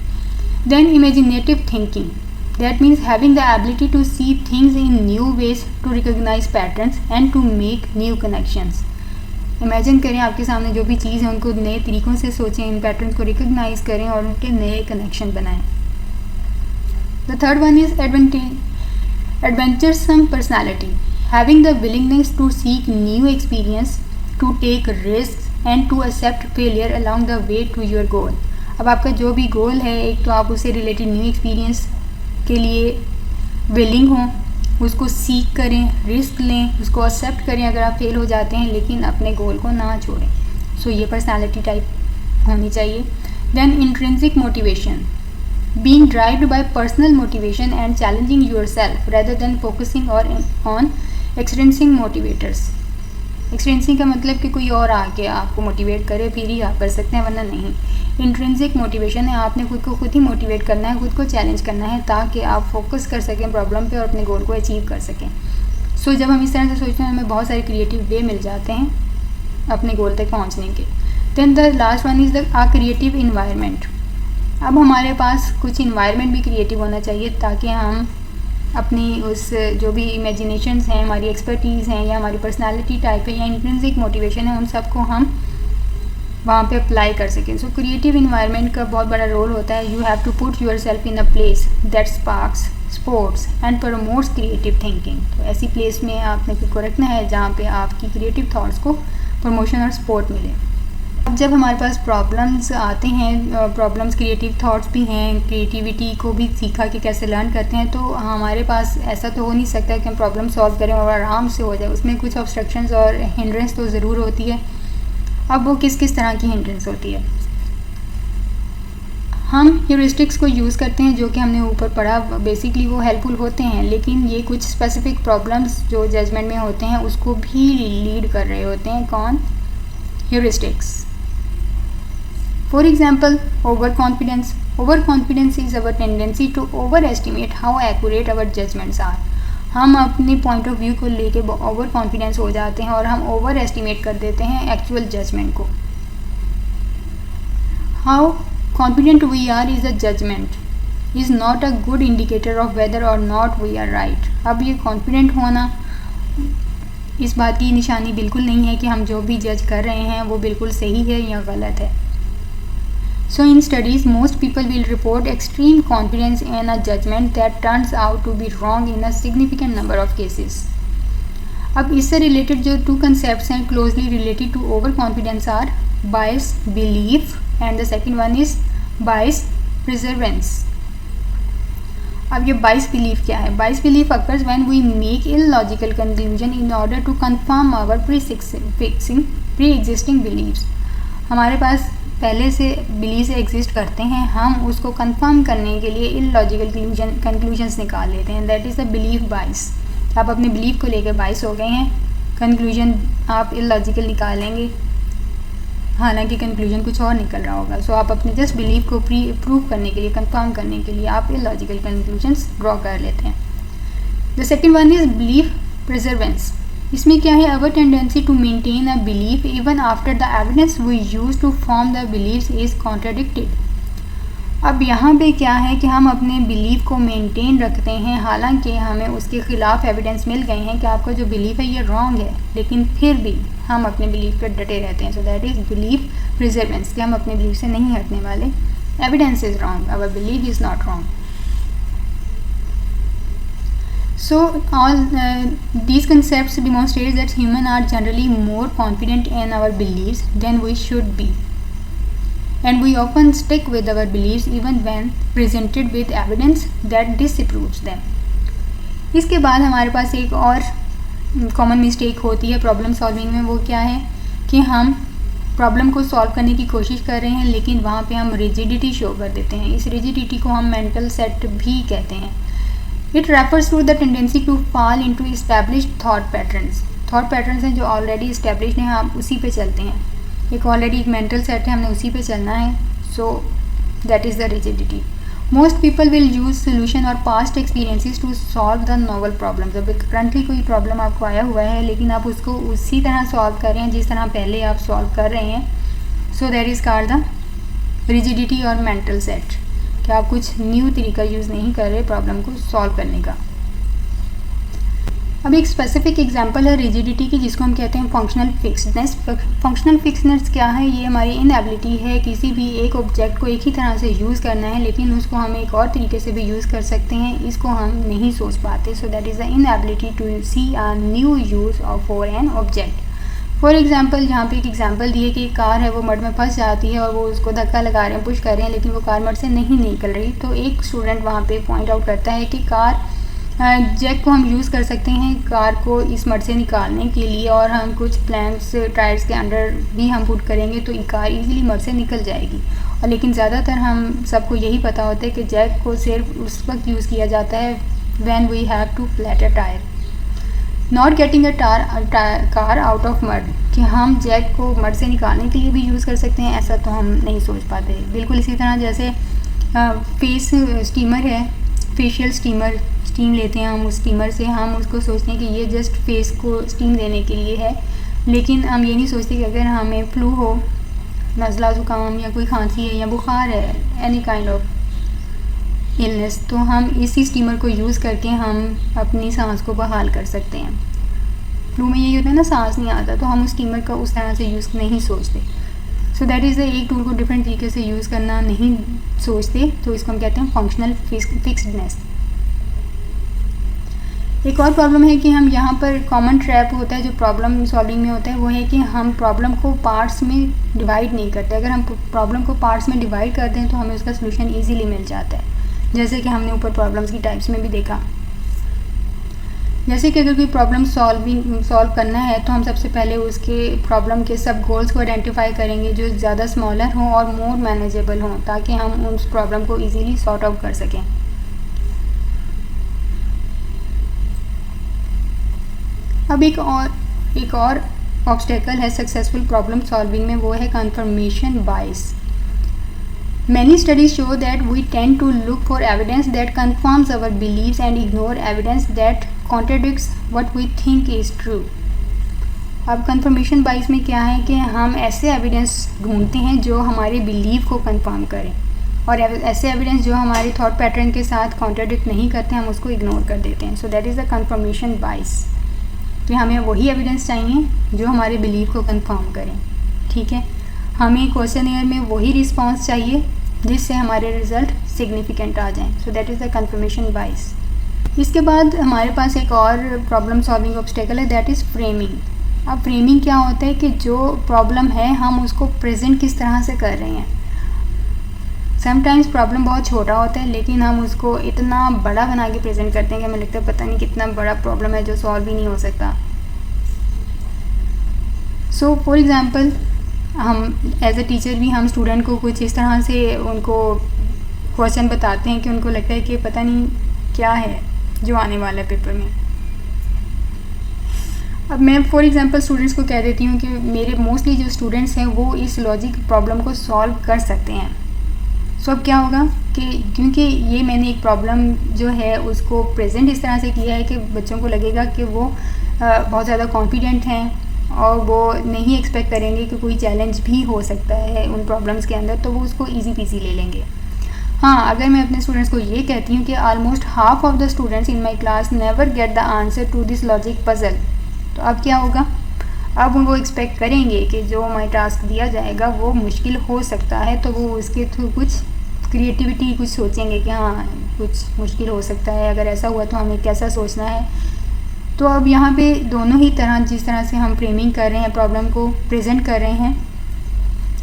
Then imaginative thinking, that means having the ability to see things in new ways, to recognise patterns and to make new connections. Imagine करें आपके सामने जो भी चीज़ है उनको नए तरीक़ों से सोचें, इन पैटर्न को रिकॉग्नाइज करें और उनके नए कनेक्शन बनाएं. The third one is adventuresome personality, having the willingness to seek new experience, to take risks and to accept failure along the way to your goal. अब आपका जो भी गोल है, एक तो आप उससे रिलेटेड न्यू एक्सपीरियंस के लिए विलिंग हों, उसको सीख करें, रिस्क लें, उसको एक्सेप्ट करें अगर आप फेल हो जाते हैं, लेकिन अपने गोल को ना छोड़ें. सो ये पर्सनालिटी टाइप होनी चाहिए. Then intrinsic motivation, being driven by personal motivation and challenging yourself rather than focusing on extrinsic motivators. Extrinsic का मतलब कि कोई और आके आपको मोटिवेट करे फिर ही आप कर सकते हैं, वरना नहीं. इंट्रिंसिक मोटिवेशन है, आपने खुद को खुद ही मोटिवेट करना है, खुद को चैलेंज करना है ताकि आप फोकस कर सकें प्रॉब्लम पे और अपने गोल को अचीव कर सकें. सो जब हम इस तरह से सोचते हैं हमें बहुत सारे क्रिएटिव वे मिल जाते हैं अपने गोल तक पहुँचने के. Then the last one is the creative environment. अब हमारे पास कुछ इन्वायरमेंट भी क्रिएटिव होना चाहिए ताकि हम अपनी उस जो भी इमेजिनेशंस हैं, हमारी एक्सपर्टीज़ हैं या हमारी पर्सनालिटी टाइप है या इंट्रिंसिक मोटिवेशन है, उन सबको हम वहाँ पे अप्लाई कर सकें. सो क्रिएटिव इन्वायरमेंट का बहुत बड़ा रोल होता है. You have to put yourself in a place that sparks sports and promotes creative thinking. तो ऐसी प्लेस में आपने खुद को रखना है जहाँ पे आपकी क्रिएटिव थाट्स को प्रमोशन और सपोर्ट मिले. अब जब हमारे पास प्रॉब्लम्स आते हैं, प्रॉब्लम्स क्रिएटिव थॉट्स भी हैं, क्रिएटिविटी को भी सीखा कि कैसे लर्न करते हैं, तो हमारे पास ऐसा तो हो नहीं सकता कि हम प्रॉब्लम सॉल्व करें और आराम से हो जाए. उसमें कुछ ऑब्स्ट्रक्शंस और हिंड्रेंस तो ज़रूर होती है. अब वो किस किस तरह की हिंड्रेंस होती है. हम ह्यूरिस्टिक्स को यूज़ करते हैं जो कि हमने ऊपर पढ़ा. बेसिकली वो हेल्पफुल होते हैं, लेकिन ये कुछ स्पेसिफिक प्रॉब्लम्स जो जजमेंट में होते हैं उसको भी लीड कर रहे होते हैं. कौन? Heuristics. For example, overconfidence. Overconfidence is our tendency to overestimate how accurate our judgments are. हम अपने पॉइंट ऑफ व्यू को लेके ओवर कॉन्फिडेंस हो जाते हैं और हम ओवर एस्टिमेट कर देते हैं एक्चुअल जजमेंट को. How confident we are is a judgement is not a good indicator of whether or not we are right. अब ये कॉन्फिडेंट होना इस बात की निशानी बिल्कुल नहीं है कि हम जो भी जज कर रहे हैं वो बिल्कुल सही है या गलत है. So in studies, most people will report extreme confidence in a judgment that turns out to be wrong in a significant number of cases. अब इससे रिलेटेड जो टू कंसेप्ट्स हैं closely related to overconfidence are bias belief and the second one is bias perseverance. अब ये बायस बिलीफ क्या है? Bias belief occurs when we make illogical conclusion in order to confirm our pre existing beliefs. हमारे पास पहले से बिलीव्स एग्जिस्ट करते हैं, हम उसको कंफर्म करने के लिए इलॉजिकल कंक्लूजन्स निकाल लेते हैं. दैट इज़ द बिलीफ बाइस. आप अपने बिलीफ को लेकर बाइस हो गए हैं, कंक्लूजन आप इलॉजिकल निकालेंगे हालांकि कंक्लूजन कुछ और निकल रहा होगा. सो आप अपने जस्ट बिलीफ को प्रूव करने के लिए, कंफर्म करने के लिए आप इलॉजिकल कंक्लूजन्स ड्रॉ कर लेते हैं. The second one is belief perseverance. इसमें क्या है? Our tendency to maintain a belief even after the evidence we use to form the beliefs is contradicted. अब यहाँ पे क्या है कि हम अपने बिलीफ को मेंटेन रखते हैं हालांकि हमें उसके ख़िलाफ़ एविडेंस मिल गए हैं कि आपका जो बिलीफ है ये रॉन्ग है, लेकिन फिर भी हम अपने बिलीफ पर डटे रहते हैं. So that is belief perseverance, कि हम अपने बिलीफ से नहीं हटने वाले. Evidence is wrong, our belief is not wrong. So all these concepts demonstrate that humans are generally more confident in our beliefs than we should be, and we often stick with our beliefs even when presented with evidence that disproves them. इसके बाद हमारे पास एक और कॉमन मिस्टेक होती है प्रॉब्लम सॉल्विंग में. वो क्या है कि हम प्रॉब्लम को सॉल्व करने की कोशिश कर रहे हैं लेकिन वहाँ पे हम रिजिडिटी शो कर देते हैं. इस रिजिडिटी को हम मेंटल सेट भी कहते हैं. It refers to the tendency to fall into established thought patterns. Thought patterns हैं जो already established हैं, हम उसी पे चलते हैं. एक already एक mental set है, हमने उसी पे चलना है. So that is the rigidity. Most people will use solution or past experiences to solve the novel problems. अब currently कोई problem आपको आया हुआ है लेकिन आप उसको उसी तरह solve कर रहे हैं जिस तरह पहले आप solve कर रहे हैं. So that is called the rigidity और मेंटल सेट, कि आप कुछ न्यू तरीका यूज़ नहीं कर रहे प्रॉब्लम को सॉल्व करने का। अब एक स्पेसिफिक एग्जांपल है रिजिडिटी की, जिसको हम कहते हैं फंक्शनल फिक्सडनेस। फंक्शनल फिक्सडनेस क्या है? ये हमारी इनएबिलिटी है किसी भी एक ऑब्जेक्ट को एक ही तरह से यूज़ करना है, लेकिन उसको हम एक और तरीके से भी यूज़ कर सकते हैं, इसको हम नहीं सोच पाते। So that is the inability to see a new use of for an object. For example, यहाँ पे एक एग्जाम्पल दिए कि एक कार है, वो मड में फंस जाती है और वो उसको धक्का लगा रहे हैं, पुश कर रहे हैं, लेकिन वो कार मड से नहीं निकल रही। तो एक स्टूडेंट वहाँ पे पॉइंट आउट करता है कि कार जैक को हम यूज़ कर सकते हैं कार को इस मड से निकालने के लिए, और हम कुछ प्लैंक्स टायर्स के अंडर भी हम पुट करेंगे तो कार इजीली मड से निकल जाएगी। और लेकिन ज़्यादातर हम सबको यही पता होता है कि जैक को सिर्फ उस वक्त यूज़ किया जाता है when we have to flat a tyre. Not getting a car out of mud, कि हम जैक को मड से निकालने के लिए भी यूज़ कर सकते हैं, ऐसा तो हम नहीं सोच पाते। बिल्कुल इसी तरह जैसे फेस स्टीमर है, फेशियल स्टीम लेते हैं हम, उस स्टीमर से हम उसको सोचते हैं कि ये जस्ट फेस को स्टीम देने के लिए है, लेकिन हम ये नहीं सोचते कि अगर हमें फ्लू हो, नज़ला ज़ुकाम या कोई खांसी है या बुखार है, एनी काइंड ऑफ इलनेस, तो हम इसी स्टीमर को यूज़ करके हम अपनी सांस को बहाल कर सकते हैं। फ्लू में यही होता है ना, सांस नहीं आता, तो हम उस स्टीमर का उस तरह से यूज़ नहीं सोचते। सो दैट इज़ द एक टूल को डिफरेंट तरीके से यूज़ करना नहीं सोचते, तो इसको हम कहते हैं फंक्शनल फिक्सडनेस। एक और प्रॉब्लम है कि हम यहाँ पर कॉमन ट्रैप होता है जो प्रॉब्लम सॉल्विंग में होता है, वो है कि हम प्रॉब्लम को पार्ट्स में डिवाइड नहीं करते। अगर हम प्रॉब्लम को पार्ट्स में डिवाइड करते हैं तो हमें उसका सोल्यूशन इजीली मिल जाता है, जैसे कि हमने ऊपर प्रॉब्लम्स की टाइप्स में भी देखा। जैसे कि अगर कोई प्रॉब्लम सॉल्व करना है तो हम सबसे पहले उसके प्रॉब्लम के सब गोल्स को आइडेंटिफाई करेंगे जो ज़्यादा स्मॉलर हों और मोर मैनेजेबल हों, ताकि हम उस प्रॉब्लम को ईजीली सॉर्ट आउट कर सकें। अब एक और ऑब्स्टेकल है सक्सेसफुल प्रॉब्लम सॉल्विंग में, वो है confirmation bias. Many studies show that we tend to look for evidence that confirms our beliefs and ignore evidence that contradicts what we think is true. अब कंफर्मेशन बाइस में क्या है कि हम ऐसे एविडेंस ढूंढते हैं जो हमारे बिलीव को कंफर्म करें, और ऐसे एविडेंस जो हमारे थॉट पैटर्न के साथ कॉन्ट्राडिक्ट नहीं करते हम उसको इग्नोर कर देते हैं। So that is the confirmation बाइस, कि हमें वही एविडेंस चाहिए जो हमारे बिलीव को कंफर्म करें। ठीक है, हमें क्वेश्चनियर में वही रिस्पॉन्स चाहिए जिससे हमारे रिज़ल्ट सिग्निफिकेंट आ जाएं। सो दैट इज़ द कंफर्मेशन बाइस। इसके बाद हमारे पास एक और प्रॉब्लम सॉल्विंग ऑब्स्टेकल है, दैट इज़ फ्रेमिंग। अब फ्रेमिंग क्या होता है कि जो प्रॉब्लम है हम उसको प्रेजेंट किस तरह से कर रहे हैं। समटाइम्स प्रॉब्लम बहुत छोटा होता है लेकिन हम उसको इतना बड़ा बना के प्रेजेंट करते हैं कि हमें लगता है पता नहीं कितना बड़ा प्रॉब्लम है जो सॉल्व ही नहीं हो सकता। सो फॉर एग्ज़ाम्पल, हम एज अ टीचर भी हम स्टूडेंट को कुछ इस तरह से उनको क्वेश्चन बताते हैं कि उनको लगता है कि पता नहीं क्या है जो आने वाला है पेपर में। अब मैं फॉर एग्ज़ाम्पल स्टूडेंट्स को कह देती हूँ कि मेरे मोस्टली जो स्टूडेंट्स हैं वो इस लॉजिक प्रॉब्लम को सॉल्व कर सकते हैं। सो अब क्या होगा कि क्योंकि ये मैंने एक प्रॉब्लम जो है उसको प्रेजेंट इस तरह से किया है कि बच्चों को लगेगा कि वो बहुत ज़्यादा कॉन्फिडेंट हैं और वो नहीं एक्सपेक्ट करेंगे कि कोई चैलेंज भी हो सकता है उन प्रॉब्लम्स के अंदर, तो वो उसको ईजी पीसी ले लेंगे। हाँ, अगर मैं अपने स्टूडेंट्स को ये कहती हूँ कि almost half of the students in my class never get the answer to this logic puzzle, तो अब क्या होगा, अब वो एक्सपेक्ट करेंगे कि जो हमारे टास्क दिया जाएगा वो मुश्किल हो सकता है, तो वो उसके थ्रू कुछ क्रिएटिविटी कुछ सोचेंगे कि हाँ कुछ मुश्किल हो सकता है, अगर ऐसा हुआ तो हमें कैसा सोचना है। तो अब यहाँ पे दोनों ही तरह, जिस तरह से हम फ्रेमिंग कर रहे हैं, प्रॉब्लम को प्रेजेंट कर रहे हैं,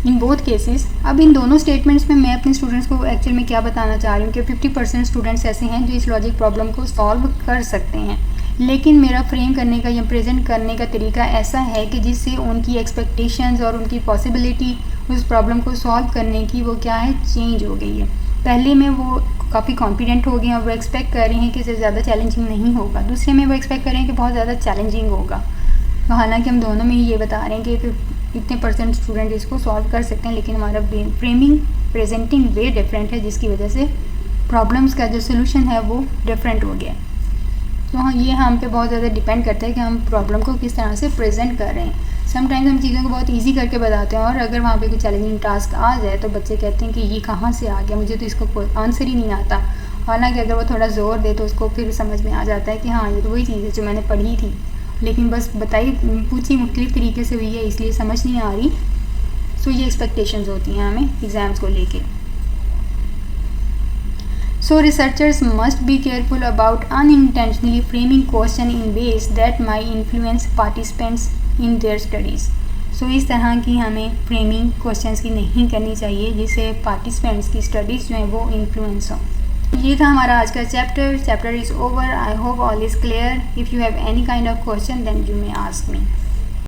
इन बोथ केसेस। अब इन दोनों स्टेटमेंट्स में मैं अपने स्टूडेंट्स को एक्चुअल में क्या बताना चाह रही हूँ कि 50% स्टूडेंट्स ऐसे हैं जो इस लॉजिक प्रॉब्लम को सॉल्व कर सकते हैं, लेकिन मेरा फ्रेम करने का या प्रेजेंट करने का तरीका ऐसा है कि जिससे उनकी एक्सपेक्टेशंस और उनकी पॉसिबिलिटी उस प्रॉब्लम को सॉल्व करने की वो क्या है, चेंज हो गई है। पहले में वो काफ़ी कॉन्फिडेंट हो गए हैं और वो एक्सपेक्ट कर रहे हैं कि इससे ज़्यादा चैलेंजिंग नहीं होगा, दूसरे में वो एक्सपेक्ट कर रहे हैं कि बहुत ज़्यादा चैलेंजिंग होगा। तो हालांकि हम दोनों में ही ये बता रहे हैं कि इतने % स्टूडेंट इसको सॉल्व कर सकते हैं, लेकिन हमारा फ्रेमिंग प्रेजेंटिंग वे डिफरेंट है, जिसकी वजह से प्रॉब्लम्स का जो सोल्यूशन है वो डिफरेंट हो गया। तो हाँ, ये हम पे बहुत ज़्यादा डिपेंड करता है कि हम प्रॉब्लम को किस तरह से प्रेजेंट कर रहे हैं। समटाइम्स हम चीज़ों को बहुत इजी करके बताते हैं और अगर वहाँ पे कोई चैलेंजिंग टास्क आ जाए तो बच्चे कहते हैं कि ये कहाँ से आ गया, मुझे तो इसका कोई आंसर ही नहीं आता। हालांकि अगर वो थोड़ा ज़ोर दे तो उसको फिर समझ में आ जाता है कि हाँ ये तो वही चीज़ है जो मैंने पढ़ी थी, लेकिन बस बताई पूछी मुख्तलिफ तरीके से हुई है इसलिए समझ नहीं आ रही। सो ये एक्सपेक्टेशंस होती हैं हमें एग्ज़ाम्स को लेके। So researchers must be careful about unintentionally framing question in ways that might influence participants in their studies. So इस तरह की हमें फ्रेमिंग क्वेश्चंस की नहीं करनी चाहिए जिससे पार्टिसिपेंट्स की स्टडीज़ जो हैं वो इन्फ्लुएंस हों। ये था हमारा आज का chapter is over. I hope all is clear. If you have any kind of question then you may ask me.